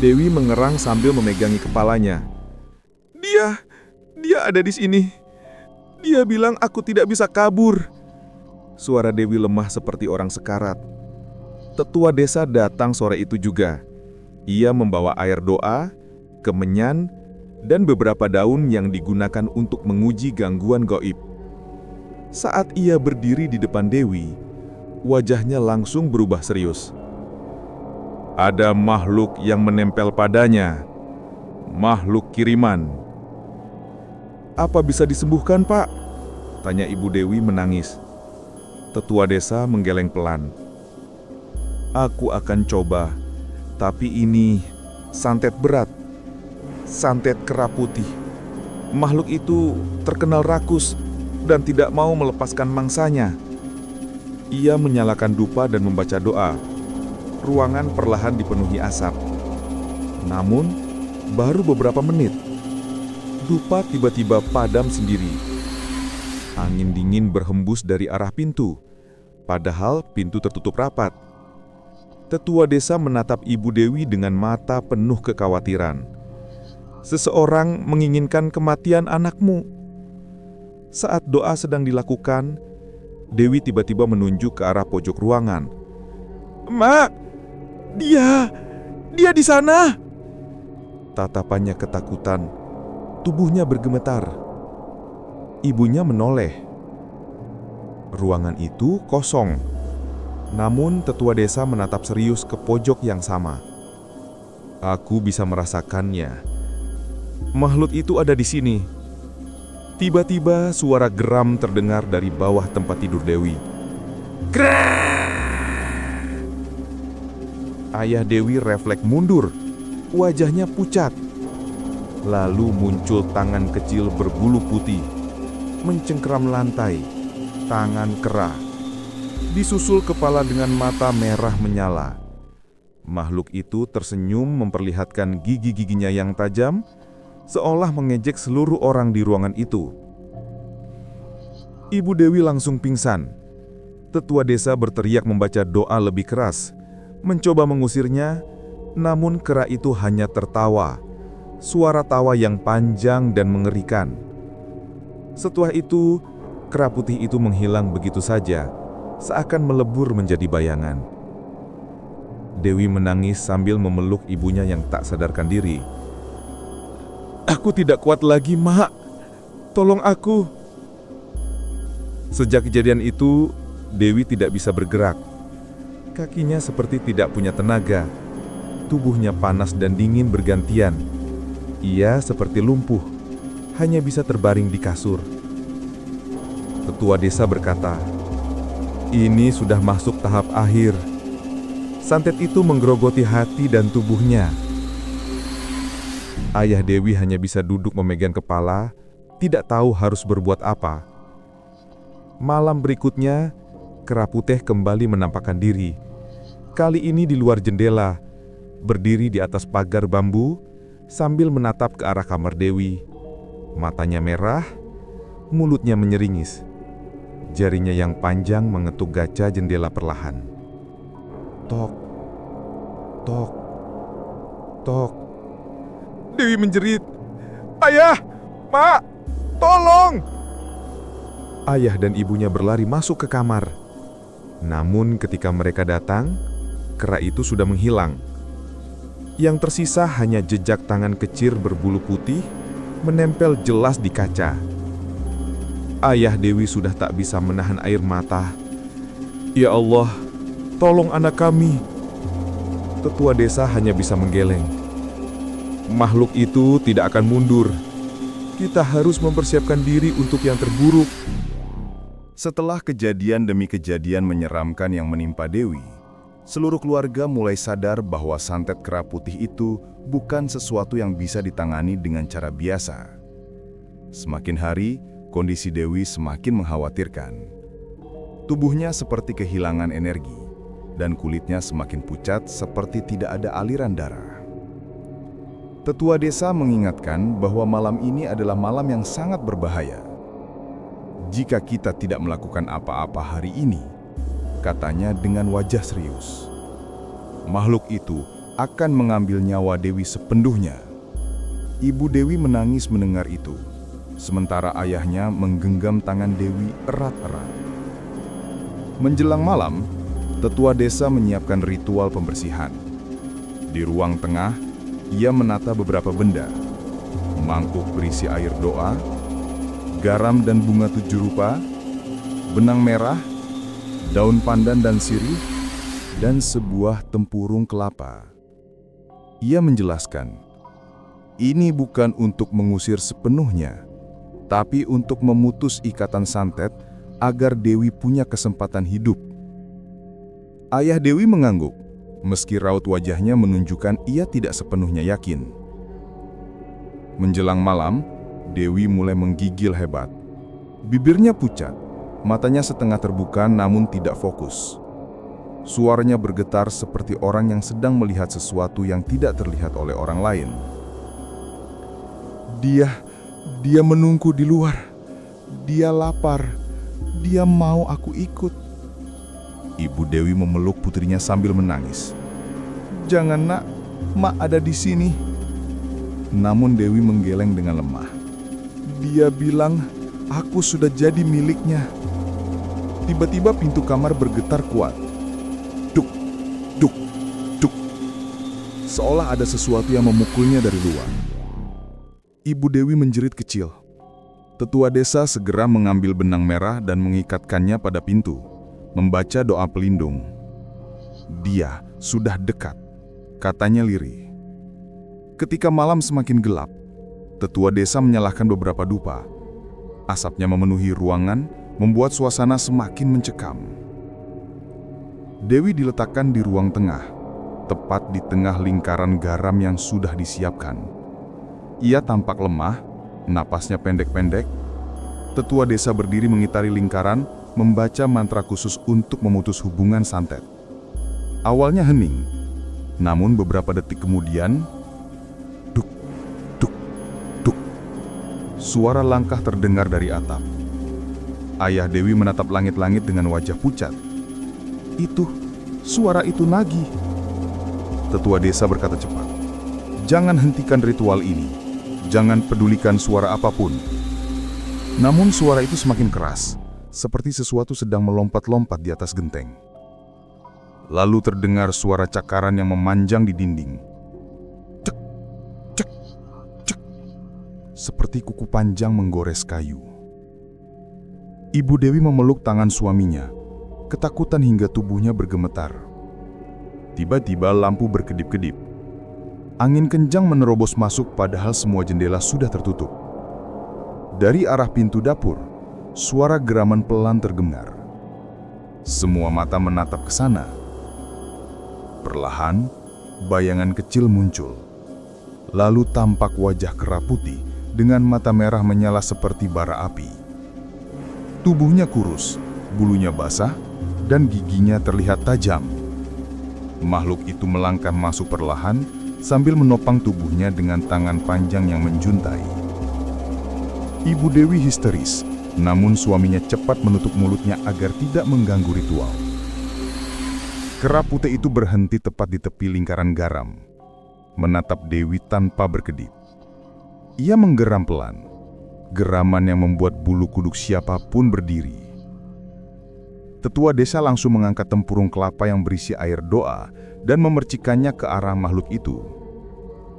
Dewi mengerang sambil memegangi kepalanya. Dia ada di sini. Dia bilang aku tidak bisa kabur." Suara Dewi lemah seperti orang sekarat. Tetua desa datang sore itu juga. Ia membawa air doa, kemenyan, dan beberapa daun yang digunakan untuk menguji gangguan gaib. Saat ia berdiri di depan Dewi, wajahnya langsung berubah serius. "Ada makhluk yang menempel padanya. Makhluk kiriman." "Apa bisa disembuhkan, Pak?" tanya Ibu Dewi menangis. Tetua desa menggeleng pelan. "Aku akan coba, tapi ini santet berat. Santet kera putih. Makhluk itu terkenal rakus dan tidak mau melepaskan mangsanya." Ia menyalakan dupa dan membaca doa. Ruangan perlahan dipenuhi asap. Namun, Baru beberapa menit, dupa tiba-tiba padam sendiri. Angin dingin berhembus dari arah pintu, padahal pintu tertutup rapat. Tetua desa menatap Ibu Dewi dengan mata penuh kekhawatiran. Seseorang menginginkan kematian anakmu. Saat doa sedang dilakukan, Dewi tiba-tiba menunjuk ke arah pojok ruangan. "Mak, dia di sana!" Tatapannya ketakutan, tubuhnya bergemetar. Ibunya menoleh. Ruangan itu kosong. Namun tetua desa menatap serius ke pojok yang sama. Aku bisa merasakannya. Makhluk itu ada di sini. Tiba-tiba suara geram terdengar dari bawah tempat tidur Dewi. Grrrr! Ayah Dewi refleks mundur. Wajahnya pucat. Lalu muncul tangan kecil berbulu putih, mencengkeram lantai, tangan kera. Disusul kepala dengan mata merah menyala. Makhluk itu tersenyum memperlihatkan gigi-giginya yang tajam, seolah mengejek seluruh orang di ruangan itu. Ibu Dewi langsung pingsan. Tetua desa berteriak membaca doa lebih keras, mencoba mengusirnya, namun kera itu hanya tertawa. Suara tawa yang panjang dan mengerikan. Setelah itu, kera putih itu menghilang begitu saja, seakan melebur menjadi bayangan. Dewi menangis sambil memeluk ibunya yang tak sadarkan diri. "Aku tidak kuat lagi, Mak. Tolong aku." Sejak kejadian itu, Dewi tidak bisa bergerak. Kakinya seperti tidak punya tenaga. Tubuhnya panas dan dingin bergantian. Ia seperti lumpuh, hanya bisa terbaring di kasur. Tetua desa berkata, "Ini sudah masuk tahap akhir." Santet itu menggerogoti hati dan tubuhnya. Ayah Dewi hanya bisa duduk memegang kepala, tidak tahu harus berbuat apa. Malam berikutnya, kera putih kembali menampakkan diri. Kali ini di luar jendela, berdiri di atas pagar bambu, sambil menatap ke arah kamar Dewi. Matanya merah, mulutnya menyeringis. Jarinya yang panjang mengetuk gaca jendela perlahan. Tok, tok, tok. Dewi menjerit, "Ayah, Mak, tolong!" Ayah dan ibunya berlari masuk ke kamar. Namun ketika mereka datang, kera itu sudah menghilang. Yang tersisa hanya jejak tangan kecil berbulu putih menempel jelas di kaca. Ayah Dewi sudah tak bisa menahan air mata. "Ya Allah, tolong anak kami." Tetua desa hanya bisa menggeleng. "Makhluk itu tidak akan mundur. Kita harus mempersiapkan diri untuk yang terburuk." Setelah kejadian demi kejadian menyeramkan yang menimpa Dewi, seluruh keluarga mulai sadar bahwa santet kera putih itu bukan sesuatu yang bisa ditangani dengan cara biasa. Semakin hari, kondisi Dewi semakin mengkhawatirkan. Tubuhnya seperti kehilangan energi, dan kulitnya semakin pucat seperti tidak ada aliran darah. Tetua desa mengingatkan bahwa malam ini adalah malam yang sangat berbahaya. "Jika kita tidak melakukan apa-apa hari ini," katanya dengan wajah serius, "makhluk itu akan mengambil nyawa Dewi sepenuhnya." Ibu Dewi menangis mendengar itu, sementara ayahnya menggenggam tangan Dewi erat-erat. Menjelang malam, tetua desa menyiapkan ritual pembersihan. Di ruang tengah, ia menata beberapa benda. Mangkuk berisi air doa, garam dan bunga 7 rupa, benang merah, daun pandan dan sirih, dan sebuah tempurung kelapa. Ia menjelaskan, ini bukan untuk mengusir sepenuhnya, tapi untuk memutus ikatan santet agar Dewi punya kesempatan hidup. Ayah Dewi mengangguk, meski raut wajahnya menunjukkan ia tidak sepenuhnya yakin. Menjelang malam, Dewi mulai menggigil hebat. Bibirnya pucat, matanya setengah terbuka namun tidak fokus. Suaranya bergetar seperti orang yang sedang melihat sesuatu yang tidak terlihat oleh orang lain. Dia menunggu di luar. Dia lapar. Dia mau aku ikut. Ibu Dewi memeluk putrinya sambil menangis. Jangan nak, mak ada di sini. Namun Dewi menggeleng dengan lemah. Dia bilang, aku sudah jadi miliknya. Tiba-tiba pintu kamar bergetar kuat. Duk, duk, duk. Seolah ada sesuatu yang memukulnya dari luar. Ibu Dewi menjerit kecil. Tetua desa segera mengambil benang merah dan mengikatkannya pada pintu, membaca doa pelindung. Dia sudah dekat, katanya lirih. Ketika malam semakin gelap, tetua desa menyalakan beberapa dupa. Asapnya memenuhi ruangan, membuat suasana semakin mencekam. Dewi diletakkan di ruang tengah, tepat di tengah lingkaran garam yang sudah disiapkan. Ia tampak lemah, napasnya pendek-pendek. Tetua desa berdiri mengitari lingkaran, membaca mantra khusus untuk memutus hubungan santet. Awalnya hening, namun beberapa detik kemudian, duk, duk, duk. Suara langkah terdengar dari atap. Ayah Dewi menatap langit-langit dengan wajah pucat. Suara itu Nagi. Tetua desa berkata cepat. Jangan hentikan ritual ini. Jangan pedulikan suara apapun. Namun suara itu semakin keras, seperti sesuatu sedang melompat-lompat di atas genteng. Lalu terdengar suara cakaran yang memanjang di dinding. Cek, cek, cek. Seperti kuku panjang menggores kayu. Ibu Dewi memeluk tangan suaminya, ketakutan hingga tubuhnya bergemetar. Tiba-tiba lampu berkedip-kedip. Angin kencang menerobos masuk padahal semua jendela sudah tertutup. Dari arah pintu dapur, suara geraman pelan terdengar. Semua mata menatap ke sana. Perlahan, bayangan kecil muncul. Lalu tampak wajah kera putih dengan mata merah menyala seperti bara api. Tubuhnya kurus, bulunya basah, dan giginya terlihat tajam. Makhluk itu melangkah masuk perlahan, sambil menopang tubuhnya dengan tangan panjang yang menjuntai. Ibu Dewi histeris, namun suaminya cepat menutup mulutnya agar tidak mengganggu ritual. Kera putih itu berhenti tepat di tepi lingkaran garam, menatap Dewi tanpa berkedip. Ia menggeram pelan, geraman yang membuat bulu kuduk siapapun berdiri. Tetua desa langsung mengangkat tempurung kelapa yang berisi air doa dan memercikannya ke arah makhluk itu.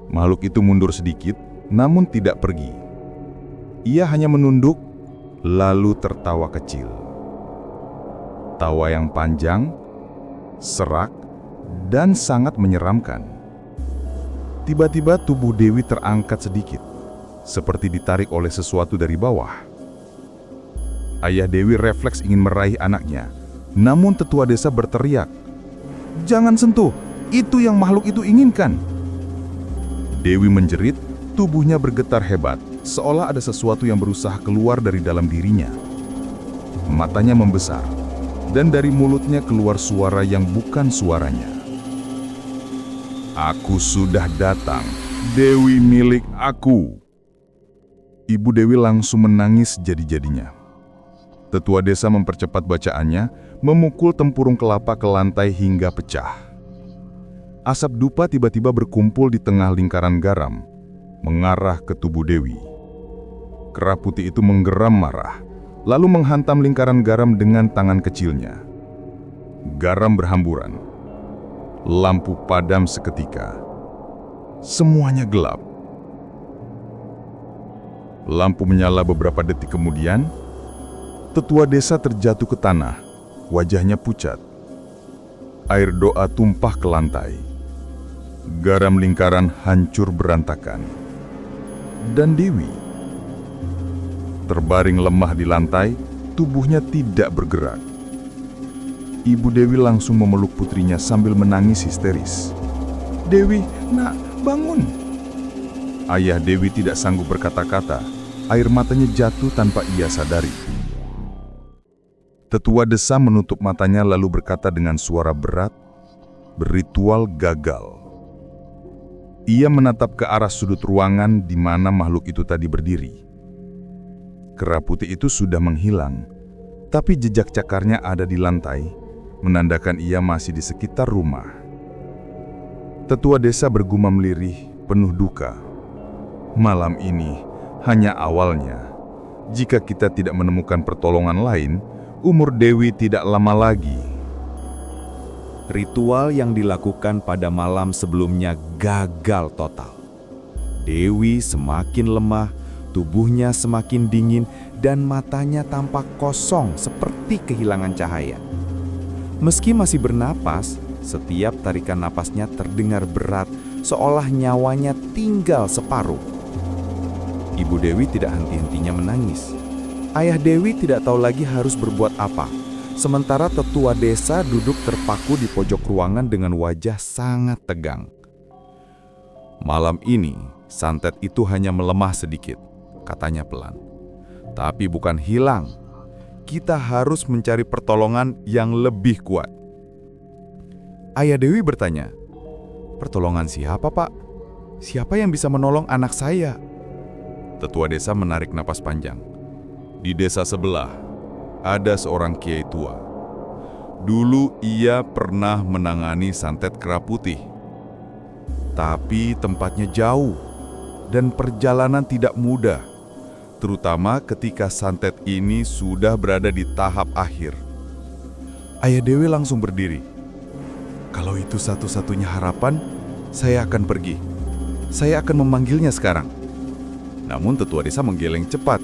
Makhluk itu mundur sedikit, namun tidak pergi. Ia hanya menunduk, lalu tertawa kecil. Tawa yang panjang, serak, dan sangat menyeramkan. Tiba-tiba tubuh Dewi terangkat sedikit, seperti ditarik oleh sesuatu dari bawah. Ayah Dewi refleks ingin meraih anaknya, namun tetua desa berteriak, "Jangan sentuh, itu yang makhluk itu inginkan." Dewi menjerit, tubuhnya bergetar hebat, seolah ada sesuatu yang berusaha keluar dari dalam dirinya. Matanya membesar, dan dari mulutnya keluar suara yang bukan suaranya. "Aku sudah datang, Dewi milik aku." Ibu Dewi langsung menangis jadi-jadinya. Tetua desa mempercepat bacaannya, memukul tempurung kelapa ke lantai hingga pecah. Asap dupa tiba-tiba berkumpul di tengah lingkaran garam, mengarah ke tubuh Dewi. Kera putih itu menggeram marah, lalu menghantam lingkaran garam dengan tangan kecilnya. Garam berhamburan. Lampu padam seketika. Semuanya gelap. Lampu menyala beberapa detik kemudian, tetua desa terjatuh ke tanah, wajahnya pucat. Air doa tumpah ke lantai. Garam lingkaran hancur berantakan. Dan Dewi terbaring lemah di lantai, tubuhnya tidak bergerak. Ibu Dewi langsung memeluk putrinya sambil menangis histeris. "Dewi, nak, bangun!" Ayah Dewi tidak sanggup berkata-kata, air matanya jatuh tanpa ia sadari. Tetua desa menutup matanya lalu berkata dengan suara berat, "Berritual gagal." Ia menatap ke arah sudut ruangan di mana makhluk itu tadi berdiri. Kera putih itu sudah menghilang, tapi jejak cakarnya ada di lantai, menandakan ia masih di sekitar rumah. Tetua desa bergumam lirih, penuh duka. Malam ini hanya awalnya. Jika kita tidak menemukan pertolongan lain, umur Dewi tidak lama lagi. Ritual yang dilakukan pada malam sebelumnya gagal total. Dewi semakin lemah, tubuhnya semakin dingin, dan matanya tampak kosong seperti kehilangan cahaya. Meski masih bernapas, setiap tarikan napasnya terdengar berat, seolah nyawanya tinggal separuh. Ibu Dewi tidak henti-hentinya menangis. Ayah Dewi tidak tahu lagi harus berbuat apa. Sementara tetua desa duduk terpaku di pojok ruangan dengan wajah sangat tegang. Malam ini, santet itu hanya melemah sedikit, katanya pelan. Tapi bukan hilang. Kita harus mencari pertolongan yang lebih kuat. Ayah Dewi bertanya, "Pertolongan siapa, Pak? Siapa yang bisa menolong anak saya?" Tetua desa menarik napas panjang. Di desa sebelah, ada seorang kiai tua. Dulu ia pernah menangani santet kera putih. Tapi tempatnya jauh dan perjalanan tidak mudah, terutama ketika santet ini sudah berada di tahap akhir. Ayah Dewi langsung berdiri. "Kalau itu satu-satunya harapan, saya akan pergi. Saya akan memanggilnya sekarang." Namun tetua desa menggeleng cepat.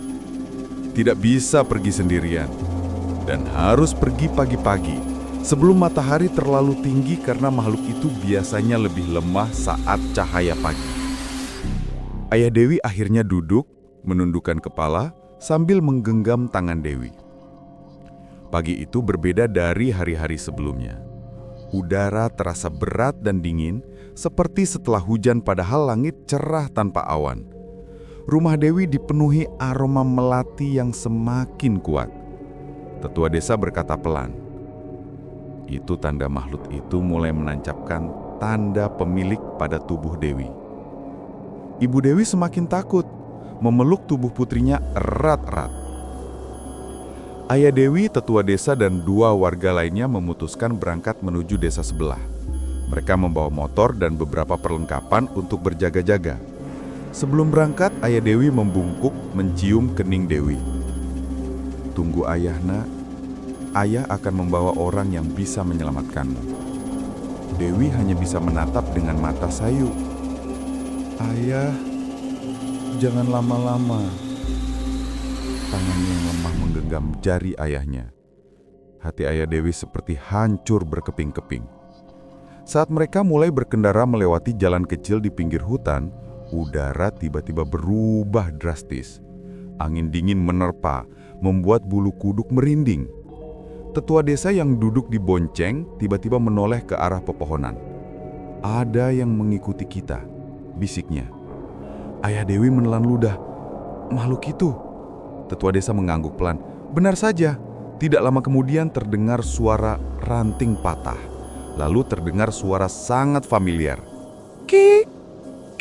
Tidak bisa pergi sendirian, dan harus pergi pagi-pagi, sebelum matahari terlalu tinggi karena makhluk itu biasanya lebih lemah saat cahaya pagi. Ayah Dewi akhirnya duduk, menundukkan kepala, sambil menggenggam tangan Dewi. Pagi itu berbeda dari hari-hari sebelumnya. Udara terasa berat dan dingin, seperti setelah hujan padahal langit cerah tanpa awan. Rumah Dewi dipenuhi aroma melati yang semakin kuat. Tetua desa berkata pelan, "Itu tanda makhluk itu mulai menancapkan tanda pemilik pada tubuh Dewi." Ibu Dewi semakin takut, memeluk tubuh putrinya erat-erat. Ayah Dewi, tetua desa, dan 2 warga lainnya memutuskan berangkat menuju desa sebelah. Mereka membawa motor dan beberapa perlengkapan untuk berjaga-jaga. Sebelum berangkat, Ayah Dewi membungkuk mencium kening Dewi. "Tunggu ayah, nak. Ayah akan membawa orang yang bisa menyelamatkanmu." Dewi hanya bisa menatap dengan mata sayu. "Ayah, jangan lama-lama." Tangannya yang lemah menggenggam jari ayahnya. Hati Ayah Dewi seperti hancur berkeping-keping. Saat mereka mulai berkendara melewati jalan kecil di pinggir hutan, udara tiba-tiba berubah drastis. Angin dingin menerpa, membuat bulu kuduk merinding. Tetua desa yang duduk di bonceng tiba-tiba menoleh ke arah pepohonan. "Ada yang mengikuti kita," bisiknya. Ayah Dewi menelan ludah. "Makhluk itu?" Tetua desa mengangguk pelan. "Benar saja." Tidak lama kemudian terdengar suara ranting patah. Lalu terdengar suara sangat familiar. "Kik,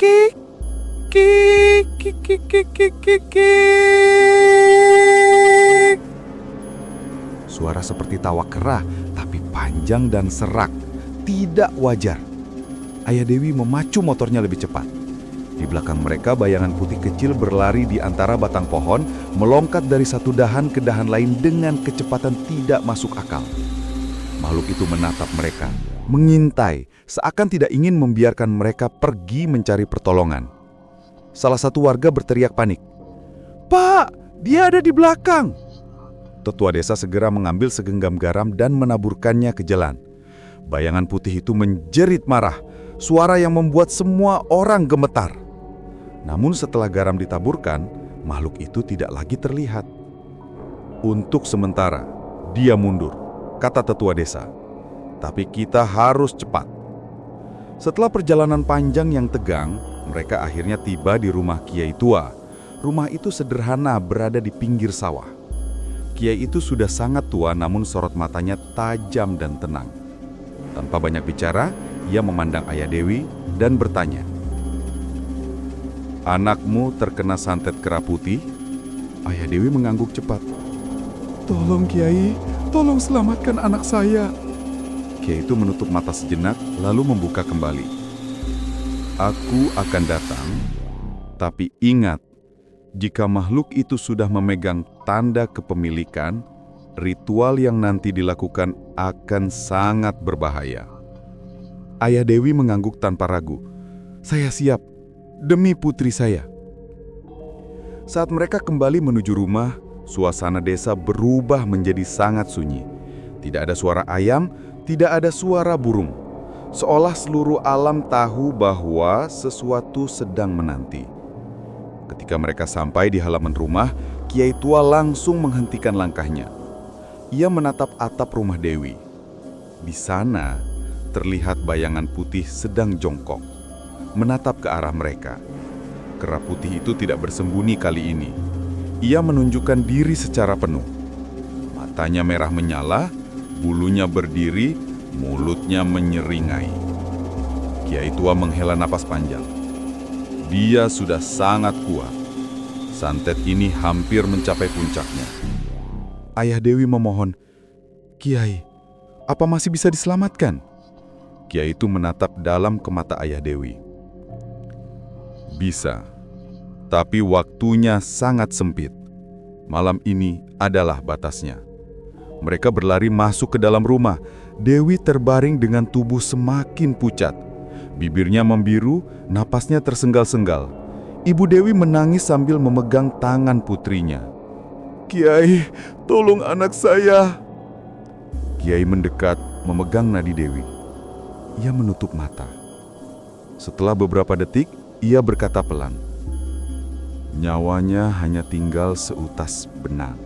kik, kik, kik, kik, kik, kik, kik, kik." Suara seperti tawa kera, tapi panjang dan serak. Tidak wajar. Ayah Dewi memacu motornya lebih cepat. Di belakang mereka, bayangan putih kecil berlari di antara batang pohon, melompat dari satu dahan ke dahan lain dengan kecepatan tidak masuk akal. Makhluk itu menatap mereka, mengintai, seakan tidak ingin membiarkan mereka pergi mencari pertolongan. Salah satu warga berteriak panik, "Pak, dia ada di belakang!" Tetua desa segera mengambil segenggam garam dan menaburkannya ke jalan. Bayangan putih itu menjerit marah, suara yang membuat semua orang gemetar. Namun setelah garam ditaburkan, makhluk itu tidak lagi terlihat. "Untuk sementara, dia mundur," kata tetua desa. "Tapi kita harus cepat." Setelah perjalanan panjang yang tegang, mereka akhirnya tiba di rumah kiai tua. Rumah itu sederhana, berada di pinggir sawah. Kiai itu sudah sangat tua, namun sorot matanya tajam dan tenang. Tanpa banyak bicara, ia memandang Ayah Dewi dan bertanya, Anakmu terkena santet kera putih? Ayah Dewi mengangguk cepat. Tolong Kiai, tolong selamatkan anak saya. Kiai itu menutup mata sejenak, lalu membuka kembali. Aku akan datang, tapi ingat, jika makhluk itu sudah memegang tanda kepemilikan, ritual yang nanti dilakukan akan sangat berbahaya. Ayah Dewi mengangguk tanpa ragu. Saya siap, demi putri saya. Saat mereka kembali menuju rumah, suasana desa berubah menjadi sangat sunyi. Tidak ada suara ayam, tidak ada suara burung. Seolah seluruh alam tahu bahwa sesuatu sedang menanti. Ketika mereka sampai di halaman rumah, Kiai tua langsung menghentikan langkahnya. Ia menatap atap rumah Dewi. Di sana, terlihat bayangan putih sedang jongkok, menatap ke arah mereka. Kera putih itu tidak bersembunyi kali ini. Ia menunjukkan diri secara penuh. Matanya merah menyala, bulunya berdiri, mulutnya menyeringai. Kiai tua menghela napas panjang. Dia sudah sangat kuat. Santet ini hampir mencapai puncaknya. Ayah Dewi memohon, Kiai, apa masih bisa diselamatkan? Kiai itu menatap dalam ke mata Ayah Dewi. Bisa, tapi waktunya sangat sempit. Malam ini adalah batasnya. Mereka berlari masuk ke dalam rumah. Dewi terbaring dengan tubuh semakin pucat. Bibirnya membiru, napasnya tersenggal-senggal. Ibu Dewi menangis sambil memegang tangan putrinya. Kiai, tolong anak saya. Kiai mendekat, memegang nadi Dewi. Ia menutup mata. Setelah beberapa detik, ia berkata pelan. Nyawanya hanya tinggal seutas benang.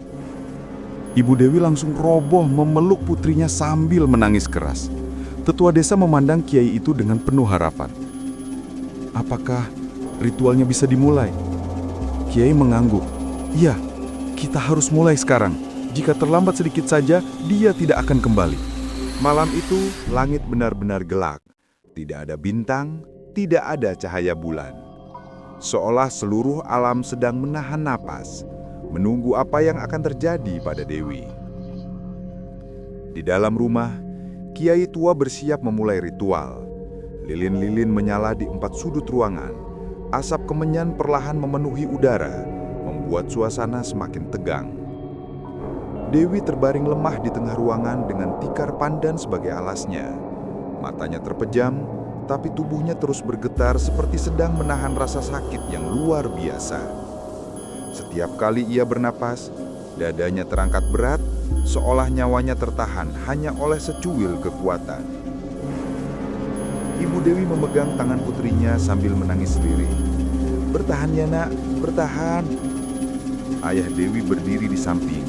Ibu Dewi langsung roboh memeluk putrinya sambil menangis keras. Tetua desa memandang Kiai itu dengan penuh harapan. Apakah ritualnya bisa dimulai? Kiai mengangguk. Iya, kita harus mulai sekarang. Jika terlambat sedikit saja, dia tidak akan kembali. Malam itu, langit benar-benar gelap. Tidak ada bintang, tidak ada cahaya bulan. Seolah seluruh alam sedang menahan napas, menunggu apa yang akan terjadi pada Dewi. Di dalam rumah, Kiai tua bersiap memulai ritual. Lilin-lilin menyala di 4 sudut ruangan. Asap kemenyan perlahan memenuhi udara, membuat suasana semakin tegang. Dewi terbaring lemah di tengah ruangan dengan tikar pandan sebagai alasnya. Matanya terpejam, tapi tubuhnya terus bergetar seperti sedang menahan rasa sakit yang luar biasa. Setiap kali ia bernapas, dadanya terangkat berat, seolah nyawanya tertahan hanya oleh secuil kekuatan. Ibu Dewi memegang tangan putrinya sambil menangis sendiri. "Bertahan ya nak, bertahan." Ayah Dewi berdiri di samping,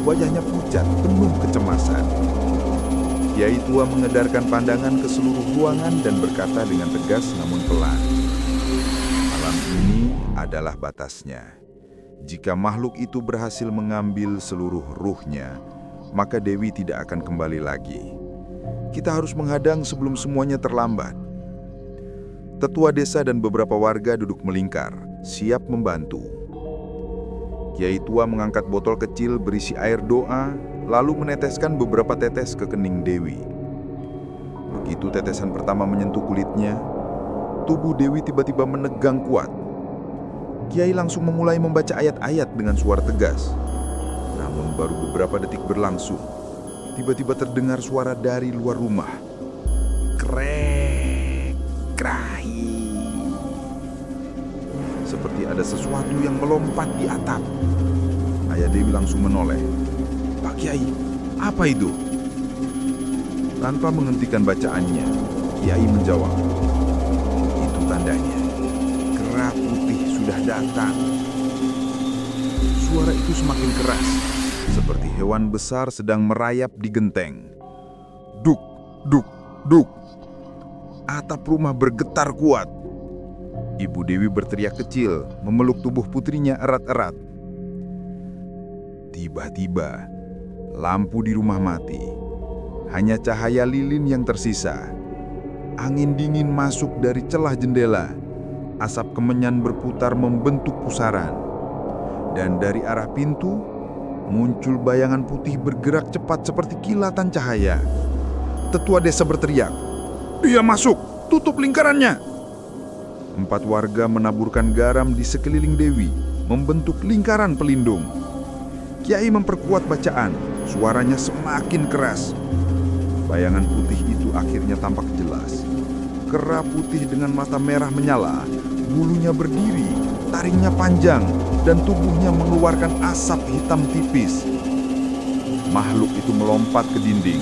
wajahnya pucat, penuh kecemasan. Kiai tua mengedarkan pandangan ke seluruh ruangan dan berkata dengan tegas namun pelan, "Malam ini adalah batasnya. Jika makhluk itu berhasil mengambil seluruh ruhnya, maka Dewi tidak akan kembali lagi. Kita harus menghadang sebelum semuanya terlambat." Tetua desa dan beberapa warga duduk melingkar, siap membantu. Kiai tua mengangkat botol kecil berisi air doa, lalu meneteskan beberapa tetes ke kening Dewi. Begitu tetesan pertama menyentuh kulitnya, tubuh Dewi tiba-tiba menegang kuat. Kiai langsung memulai membaca ayat-ayat dengan suara tegas. Namun baru beberapa detik berlangsung, tiba-tiba terdengar suara dari luar rumah. Krek, krahi. Seperti ada sesuatu yang melompat di atap. Ayah Dewi langsung menoleh. "Pak Kiai, apa itu?" Tanpa menghentikan bacaannya, Kiai menjawab, "Itu tandanya. Kera putih sudah datang." Suara itu semakin keras, seperti hewan besar sedang merayap di genteng. Duk, duk, duk. Atap rumah bergetar kuat. Ibu Dewi berteriak kecil, memeluk tubuh putrinya erat-erat. Tiba-tiba, lampu di rumah mati. Hanya cahaya lilin yang tersisa. Angin dingin masuk dari celah jendela. asap kemenyan berputar membentuk pusaran. Dan dari arah pintu, muncul bayangan putih bergerak cepat seperti kilatan cahaya. Tetua desa berteriak, "Dia masuk! Tutup lingkarannya!" 4 warga menaburkan garam di sekeliling Dewi, membentuk lingkaran pelindung. Kiai memperkuat bacaan, suaranya semakin keras. Bayangan putih itu akhirnya tampak jelas. Kera putih dengan mata merah menyala, bulunya berdiri, taringnya panjang, dan tubuhnya mengeluarkan asap hitam tipis. Makhluk itu melompat ke dinding,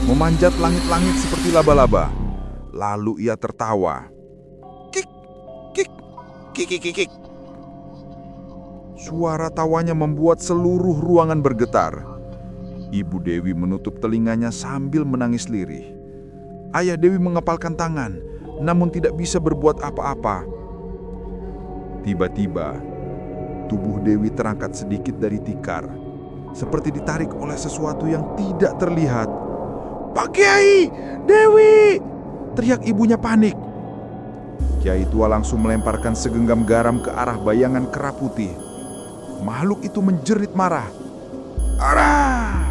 memanjat langit-langit seperti laba-laba. Lalu ia tertawa. Kik, kik, kik, kik, kik, kik. Suara tawanya membuat seluruh ruangan bergetar. Ibu Dewi menutup telinganya sambil menangis lirih. Ayah Dewi mengepalkan tangan, namun tidak bisa berbuat apa-apa. Tiba-tiba, tubuh Dewi terangkat sedikit dari tikar, seperti ditarik oleh sesuatu yang tidak terlihat. "Pak Kiai, Dewi!" teriak ibunya panik. Kiai tua langsung melemparkan segenggam garam ke arah bayangan kera putih. Makhluk itu menjerit marah. "Arah!"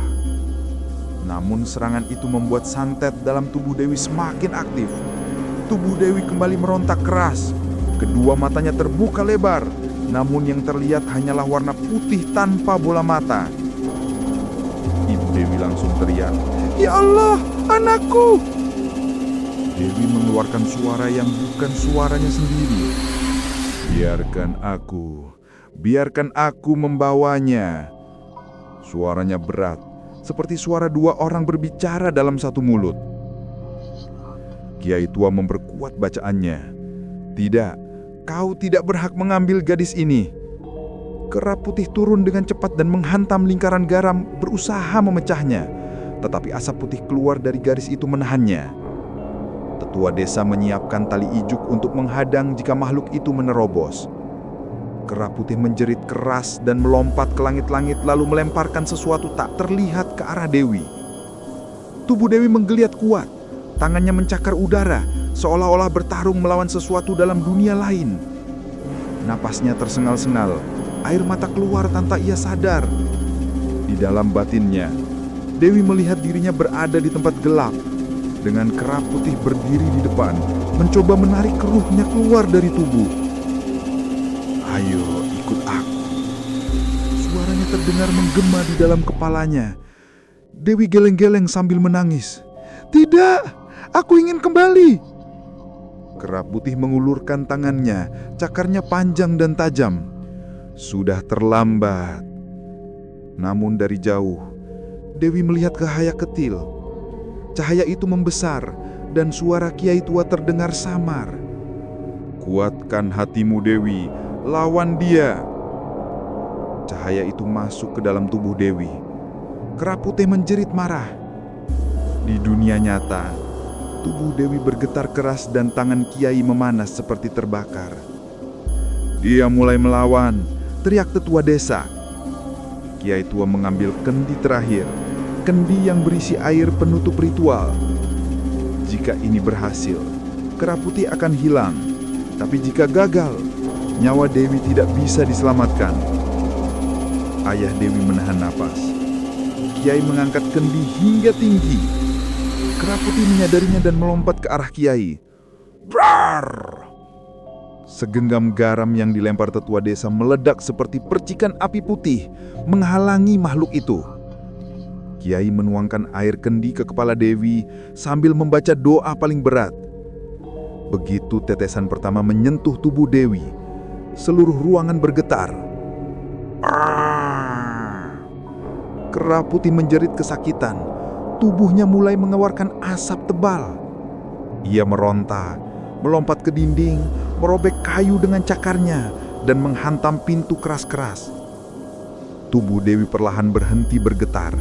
Namun serangan itu membuat santet dalam tubuh Dewi semakin aktif. Tubuh Dewi kembali merontak keras. Kedua matanya terbuka lebar, namun yang terlihat hanyalah warna putih tanpa bola mata. Ibu Dewi langsung teriak, "Ya Allah, anakku!" Dewi mengeluarkan suara yang bukan suaranya sendiri. Biarkan aku membawanya." Suaranya berat, seperti suara 2 orang berbicara dalam satu mulut. Kiai tua memperkuat bacaannya. "Tidak, kau tidak berhak mengambil gadis ini." Kera putih turun dengan cepat dan menghantam lingkaran garam, berusaha memecahnya. Tetapi asap putih keluar dari garis itu menahannya. Tetua desa menyiapkan tali ijuk untuk menghadang jika makhluk itu menerobos. Kera putih menjerit keras dan melompat ke langit-langit lalu melemparkan sesuatu tak terlihat ke arah Dewi. Tubuh Dewi menggeliat kuat, tangannya mencakar udara, seolah-olah bertarung melawan sesuatu dalam dunia lain. Napasnya tersengal-sengal, air mata keluar tanpa ia sadar. Di dalam batinnya, Dewi melihat dirinya berada di tempat gelap, dengan kera putih berdiri di depan, mencoba menarik ruhnya keluar dari tubuh. "Ayo, ikut aku." Suaranya terdengar menggema di dalam kepalanya. Dewi geleng-geleng sambil menangis. "Tidak, aku ingin kembali." Kera putih mengulurkan tangannya, cakarnya panjang dan tajam. Sudah terlambat. Namun dari jauh, Dewi melihat cahaya kecil. Cahaya itu membesar dan suara kiai tua terdengar samar. "Kuatkan hatimu, Dewi. Lawan dia." Cahaya itu masuk ke dalam tubuh Dewi. Kera putih menjerit marah. Di dunia nyata, tubuh Dewi bergetar keras dan tangan kiai memanas seperti terbakar. "Dia mulai melawan," teriak tetua desa. Kiai tua mengambil kendi terakhir, kendi yang berisi air penutup ritual. Jika ini berhasil, kera putih akan hilang. Tapi jika gagal, nyawa Dewi tidak bisa diselamatkan. Ayah Dewi menahan napas. Kiai mengangkat kendi hingga tinggi. Kera putih menyadarinya dan melompat ke arah Kiai. Brar! Segenggam garam yang dilempar tetua desa meledak seperti percikan api putih, menghalangi makhluk itu. Kiai menuangkan air kendi ke kepala Dewi sambil membaca doa paling berat. Begitu tetesan pertama menyentuh tubuh Dewi, seluruh ruangan bergetar. Kera putih menjerit kesakitan. Tubuhnya mulai mengeluarkan asap tebal. Ia meronta, melompat ke dinding, merobek kayu dengan cakarnya, dan menghantam pintu keras-keras. Tubuh Dewi perlahan berhenti bergetar.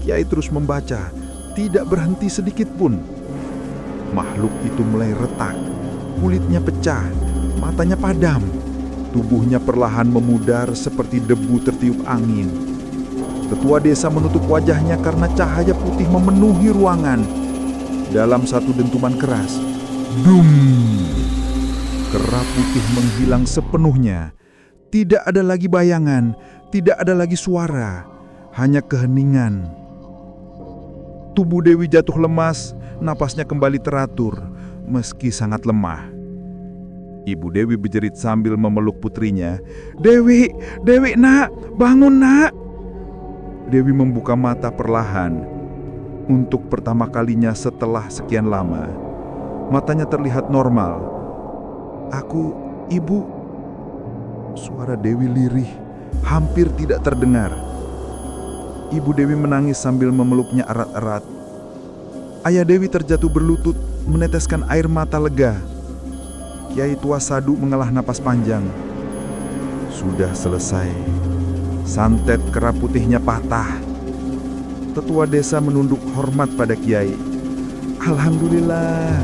Kiai terus membaca, tidak berhenti sedikit pun. Makhluk itu mulai retak, kulitnya pecah, matanya padam. Tubuhnya perlahan memudar seperti debu tertiup angin. Tetua desa menutup wajahnya karena cahaya putih memenuhi ruangan. Dalam satu dentuman keras, dum! Kera putih menghilang sepenuhnya. Tidak ada lagi bayangan, tidak ada lagi suara, hanya keheningan. Tubuh Dewi jatuh lemas, napasnya kembali teratur, meski sangat lemah. Ibu Dewi berjerit sambil memeluk putrinya. Dewi, Dewi nak, bangun nak. Dewi membuka mata perlahan. Untuk pertama kalinya setelah sekian lama, matanya terlihat normal. Aku, ibu. Suara Dewi lirih, hampir tidak terdengar. Ibu Dewi menangis sambil memeluknya erat-erat. Ayah Dewi terjatuh berlutut, meneteskan air mata lega. Kiai tua Sadu mengalah napas panjang. Sudah selesai. Santet kera putihnya patah. Tetua desa menunduk hormat pada Kiai. Alhamdulillah.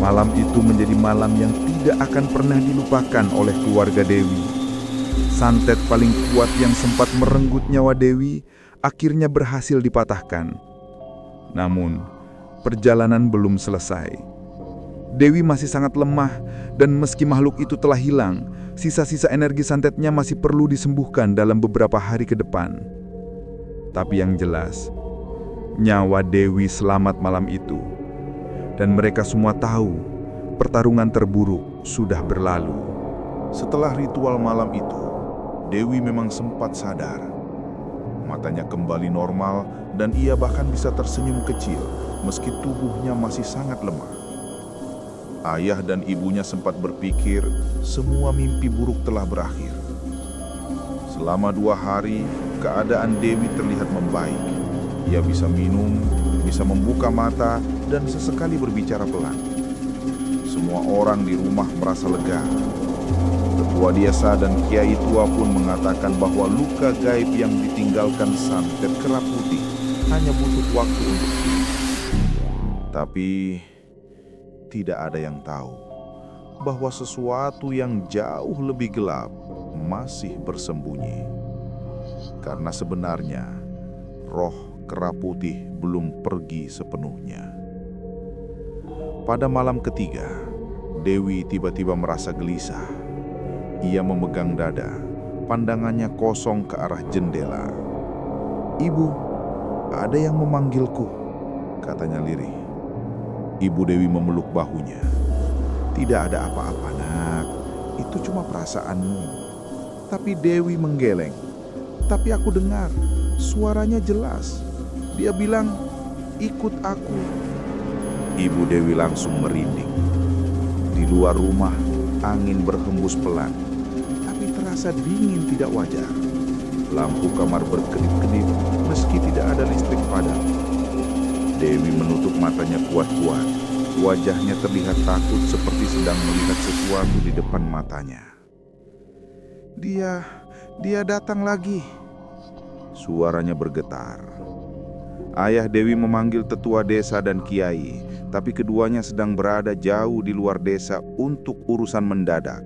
Malam itu menjadi malam yang tidak akan pernah dilupakan oleh keluarga Dewi. Santet paling kuat yang sempat merenggut nyawa Dewi akhirnya berhasil dipatahkan. Namun, perjalanan belum selesai. Dewi masih sangat lemah dan meski makhluk itu telah hilang, sisa-sisa energi santetnya masih perlu disembuhkan dalam beberapa hari ke depan. Tapi yang jelas, nyawa Dewi selamat malam itu. Dan mereka semua tahu pertarungan terburuk sudah berlalu. Setelah ritual malam itu, Dewi memang sempat sadar. Matanya kembali normal dan ia bahkan bisa tersenyum kecil meski tubuhnya masih sangat lemah. Ayah dan ibunya sempat berpikir semua mimpi buruk telah berakhir. Selama 2 hari, keadaan Dewi terlihat membaik. Ia bisa minum, bisa membuka mata, dan sesekali berbicara pelan. Semua orang di rumah merasa lega. Tetua desa dan kiai tua pun mengatakan bahwa luka gaib yang ditinggalkan santet kera putih hanya butuh waktu untuk sembuh. Tapi tidak ada yang tahu bahwa sesuatu yang jauh lebih gelap masih bersembunyi. Karena sebenarnya roh kera putih belum pergi sepenuhnya. Pada malam ketiga, Dewi tiba-tiba merasa gelisah. Ia memegang dada, pandangannya kosong ke arah jendela. "Ibu, ada yang memanggilku," katanya lirih. Ibu Dewi memeluk bahunya. "Tidak ada apa-apa, nak. Itu cuma perasaanmu." Tapi Dewi menggeleng. "Tapi aku dengar, suaranya jelas. Dia bilang, 'Ikut aku.'" Ibu Dewi langsung merinding. Di luar rumah, angin berhembus pelan, tapi terasa dingin tidak wajar. Lampu kamar berkedip-kedip meski tidak ada listrik padam. Dewi menutup matanya kuat-kuat. Wajahnya terlihat takut seperti sedang melihat sesuatu di depan matanya. Dia datang lagi." Suaranya bergetar. Ayah Dewi memanggil tetua desa dan kiai, tapi keduanya sedang berada jauh di luar desa untuk urusan mendadak.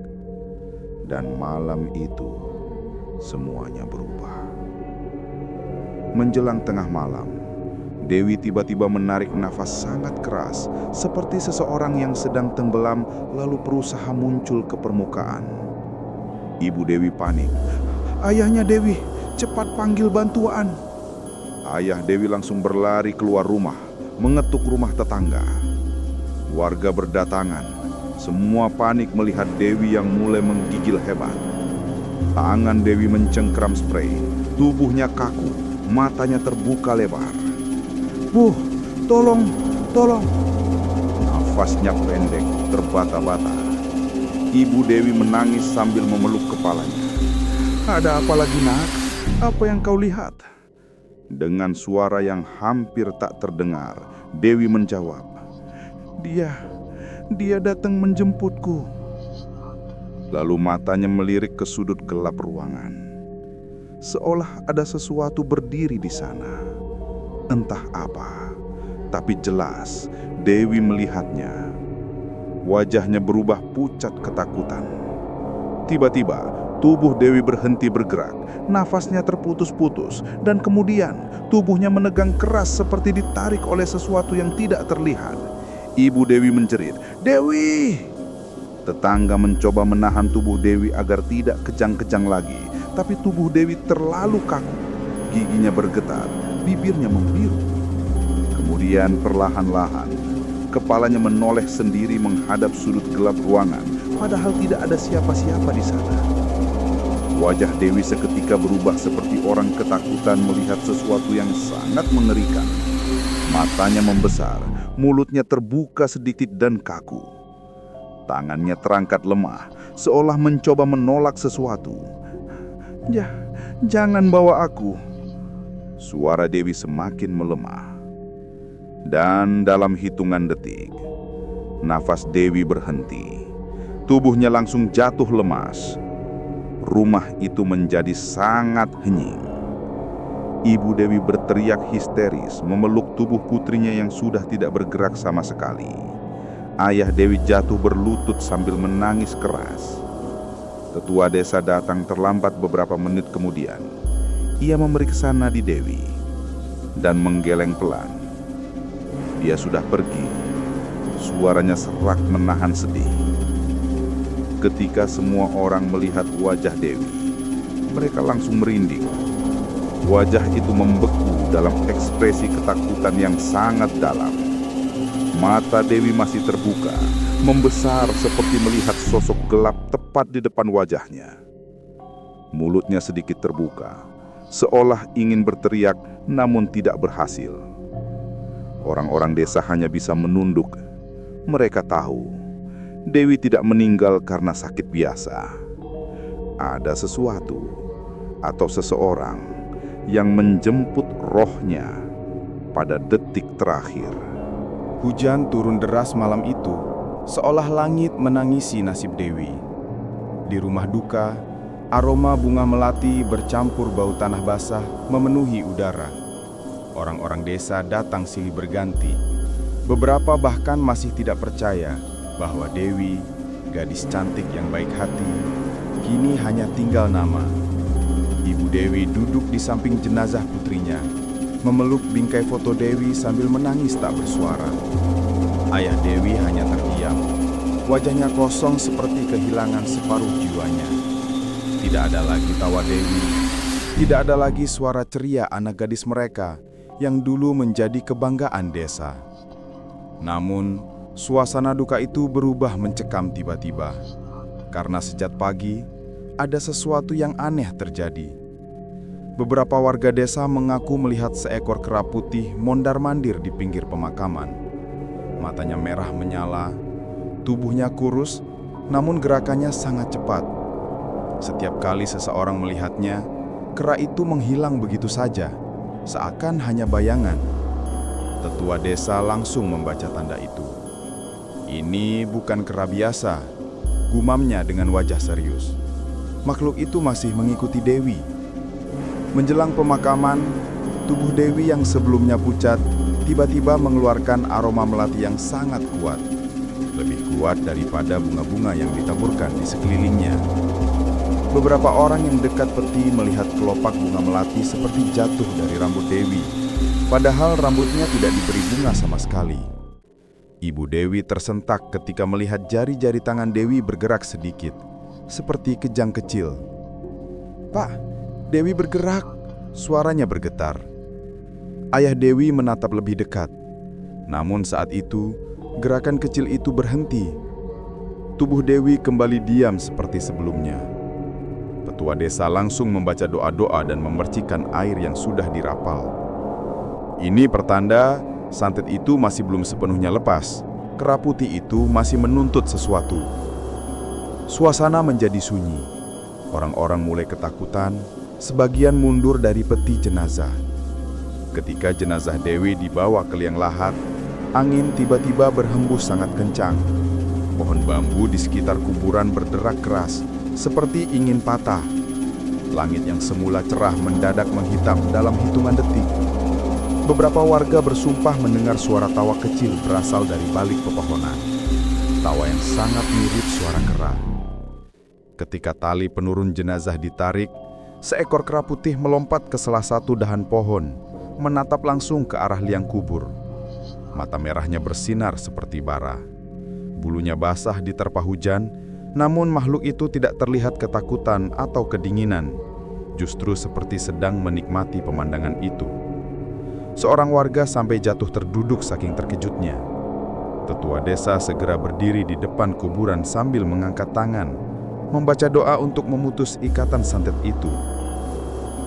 Dan malam itu, semuanya berubah. Menjelang tengah malam, Dewi tiba-tiba menarik nafas sangat keras, seperti seseorang yang sedang tenggelam lalu berusaha muncul ke permukaan. Ibu Dewi panik. "Ayahnya Dewi, cepat panggil bantuan." Ayah Dewi langsung berlari keluar rumah, mengetuk rumah tetangga. Warga berdatangan, semua panik melihat Dewi yang mulai menggigil hebat. Tangan Dewi mencengkram spray, tubuhnya kaku, matanya terbuka lebar. "Bu, tolong, tolong." Nafasnya pendek, terbata-bata. Ibu Dewi menangis sambil memeluk kepalanya. "Ada apa lagi, nak? Apa yang kau lihat?" Dengan suara yang hampir tak terdengar, Dewi menjawab, Dia datang menjemputku." Lalu matanya melirik ke sudut gelap ruangan. Seolah ada sesuatu berdiri di sana. Entah apa, tapi jelas Dewi melihatnya. Wajahnya berubah pucat ketakutan. Tiba-tiba, tubuh Dewi berhenti bergerak, nafasnya terputus-putus, dan kemudian tubuhnya menegang keras seperti ditarik oleh sesuatu yang tidak terlihat. Ibu Dewi menjerit, "Dewi!" Tetangga mencoba menahan tubuh Dewi agar tidak kejang-kejang lagi, tapi tubuh Dewi terlalu kaku. Giginya bergetar, bibirnya membiru. Kemudian perlahan-lahan, kepalanya menoleh sendiri menghadap sudut gelap ruangan, padahal tidak ada siapa-siapa di sana. Wajah Dewi seketika berubah seperti orang ketakutan melihat sesuatu yang sangat mengerikan. Matanya membesar, mulutnya terbuka sedikit dan kaku. Tangannya terangkat lemah, seolah mencoba menolak sesuatu. Jangan bawa aku." Suara Dewi semakin melemah. Dan dalam hitungan detik, nafas Dewi berhenti. Tubuhnya langsung jatuh lemas. Rumah itu menjadi sangat hening. Ibu Dewi berteriak histeris, memeluk tubuh putrinya yang sudah tidak bergerak sama sekali. Ayah Dewi jatuh berlutut sambil menangis keras. Tetua desa datang terlambat beberapa menit kemudian. Ia memeriksa nadi Dewi dan menggeleng pelan. Dia sudah pergi. Suaranya serak menahan sedih. Ketika semua orang melihat wajah Dewi, mereka langsung merinding. Wajah itu membeku dalam ekspresi ketakutan yang sangat dalam. Mata Dewi masih terbuka, membesar seperti melihat sosok gelap tepat di depan wajahnya. Mulutnya sedikit terbuka, seolah ingin berteriak namun tidak berhasil. Orang-orang desa hanya bisa menunduk. Mereka tahu Dewi tidak meninggal karena sakit biasa. Ada sesuatu atau seseorang yang menjemput rohnya pada detik terakhir. Hujan turun deras malam itu, seolah langit menangisi nasib Dewi. Di rumah duka, aroma bunga melati bercampur bau tanah basah memenuhi udara. Orang-orang desa datang silih berganti. Beberapa bahkan masih tidak percaya bahwa Dewi, gadis cantik yang baik hati, kini hanya tinggal nama. Ibu Dewi duduk di samping jenazah putrinya, memeluk bingkai foto Dewi sambil menangis tak bersuara. Ayah Dewi hanya terdiam, wajahnya kosong seperti kehilangan separuh jiwanya. Tidak ada lagi tawa Dewi, tidak ada lagi suara ceria anak gadis mereka yang dulu menjadi kebanggaan desa. Namun, suasana duka itu berubah mencekam tiba-tiba, karena sejak pagi ada sesuatu yang aneh terjadi. Beberapa warga desa mengaku melihat seekor kera putih mondar-mandir di pinggir pemakaman. Matanya merah menyala, tubuhnya kurus, namun gerakannya sangat cepat. Setiap kali seseorang melihatnya, kera itu menghilang begitu saja, seakan hanya bayangan. Tetua desa langsung membaca tanda itu. "Ini bukan kera biasa," gumamnya dengan wajah serius. Makhluk itu masih mengikuti Dewi. Menjelang pemakaman, tubuh Dewi yang sebelumnya pucat tiba-tiba mengeluarkan aroma melati yang sangat kuat. Lebih kuat daripada bunga-bunga yang ditaburkan di sekelilingnya. Beberapa orang yang dekat peti melihat kelopak bunga melati seperti jatuh dari rambut Dewi, padahal rambutnya tidak diberi bunga sama sekali. Ibu Dewi tersentak ketika melihat jari-jari tangan Dewi bergerak sedikit, seperti kejang kecil. "Pak, Dewi bergerak," suaranya bergetar. Ayah Dewi menatap lebih dekat. Namun saat itu, gerakan kecil itu berhenti. Tubuh Dewi kembali diam seperti sebelumnya. Tetua desa langsung membaca doa-doa dan memercikan air yang sudah dirapal. Ini pertanda santet itu masih belum sepenuhnya lepas. Kera putih itu masih menuntut sesuatu. Suasana menjadi sunyi. Orang-orang mulai ketakutan, sebagian mundur dari peti jenazah. Ketika jenazah Dewi dibawa ke liang lahat, angin tiba-tiba berhembus sangat kencang. Pohon bambu di sekitar kuburan berderak keras, seperti ingin patah. Langit yang semula cerah mendadak menghitam dalam hitungan detik. Beberapa warga bersumpah mendengar suara tawa kecil berasal dari balik pepohonan. Tawa yang sangat mirip suara kera. Ketika tali penurun jenazah ditarik, seekor kera putih melompat ke salah satu dahan pohon, menatap langsung ke arah liang kubur. Mata merahnya bersinar seperti bara. Bulunya basah diterpa hujan, namun makhluk itu tidak terlihat ketakutan atau kedinginan, justru seperti sedang menikmati pemandangan itu. Seorang warga sampai jatuh terduduk saking terkejutnya. Tetua desa segera berdiri di depan kuburan sambil mengangkat tangan, membaca doa untuk memutus ikatan santet itu.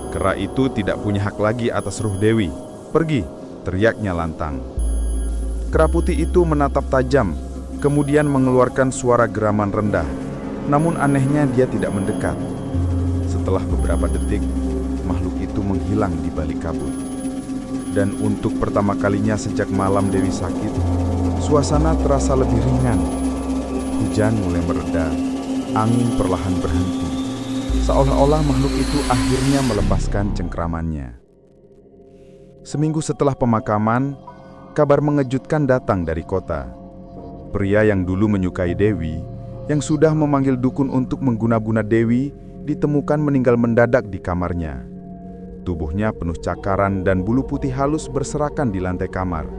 Kera itu tidak punya hak lagi atas ruh Dewi. "Pergi!" teriaknya lantang. Kera putih itu menatap tajam, kemudian mengeluarkan suara geraman rendah. Namun anehnya dia tidak mendekat. Setelah beberapa detik, makhluk itu menghilang di balik kabut. Dan untuk pertama kalinya sejak malam Dewi sakit, suasana terasa lebih ringan. Hujan mulai mereda, angin perlahan berhenti. Seolah-olah makhluk itu akhirnya melepaskan cengkramannya. Seminggu setelah pemakaman, kabar mengejutkan datang dari kota. Pria yang dulu menyukai Dewi, yang sudah memanggil dukun untuk mengguna-guna Dewi, ditemukan meninggal mendadak di kamarnya. Tubuhnya penuh cakaran dan bulu putih halus berserakan di lantai kamar.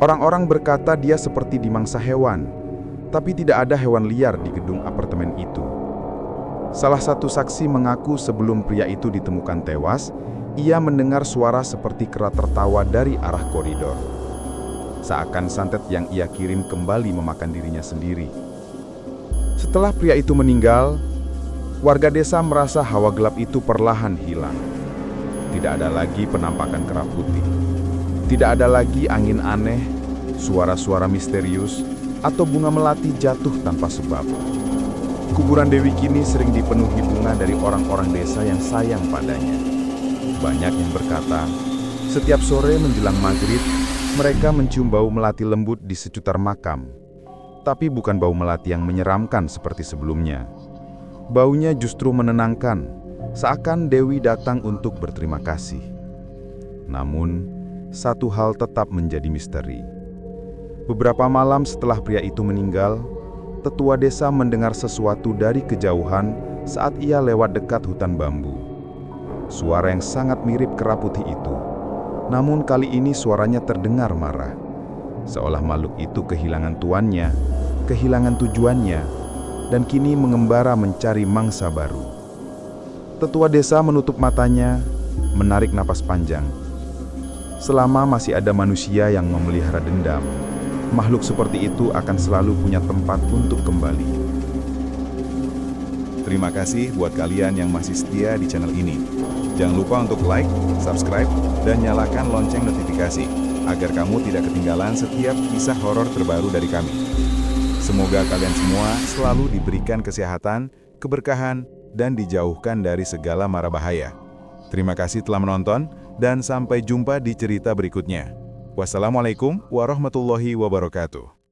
Orang-orang berkata dia seperti dimangsa hewan, tapi tidak ada hewan liar di gedung apartemen itu. Salah satu saksi mengaku sebelum pria itu ditemukan tewas, ia mendengar suara seperti kera tertawa dari arah koridor. Seakan santet yang ia kirim kembali memakan dirinya sendiri. Setelah pria itu meninggal, warga desa merasa hawa gelap itu perlahan hilang. Tidak ada lagi penampakan kera putih. Tidak ada lagi angin aneh, suara-suara misterius, atau bunga melati jatuh tanpa sebab. Kuburan Dewi kini sering dipenuhi bunga dari orang-orang desa yang sayang padanya. Banyak yang berkata, setiap sore menjelang maghrib, mereka mencium bau melati lembut di sekitar makam. Tapi bukan bau melati yang menyeramkan seperti sebelumnya. Baunya justru menenangkan, seakan Dewi datang untuk berterima kasih. Namun, satu hal tetap menjadi misteri. Beberapa malam setelah pria itu meninggal, tetua desa mendengar sesuatu dari kejauhan saat ia lewat dekat hutan bambu. Suara yang sangat mirip kera putih itu. Namun kali ini suaranya terdengar marah. Seolah makhluk itu kehilangan tuannya, kehilangan tujuannya, dan kini mengembara mencari mangsa baru. Tetua desa menutup matanya, menarik napas panjang. Selama masih ada manusia yang memelihara dendam, makhluk seperti itu akan selalu punya tempat untuk kembali. Terima kasih buat kalian yang masih setia di channel ini. Jangan lupa untuk like, subscribe, dan nyalakan lonceng notifikasi, agar kamu tidak ketinggalan setiap kisah horor terbaru dari kami. Semoga kalian semua selalu diberikan kesehatan, keberkahan, dan dijauhkan dari segala mara bahaya. Terima kasih telah menonton, dan sampai jumpa di cerita berikutnya. Wassalamualaikum warahmatullahi wabarakatuh.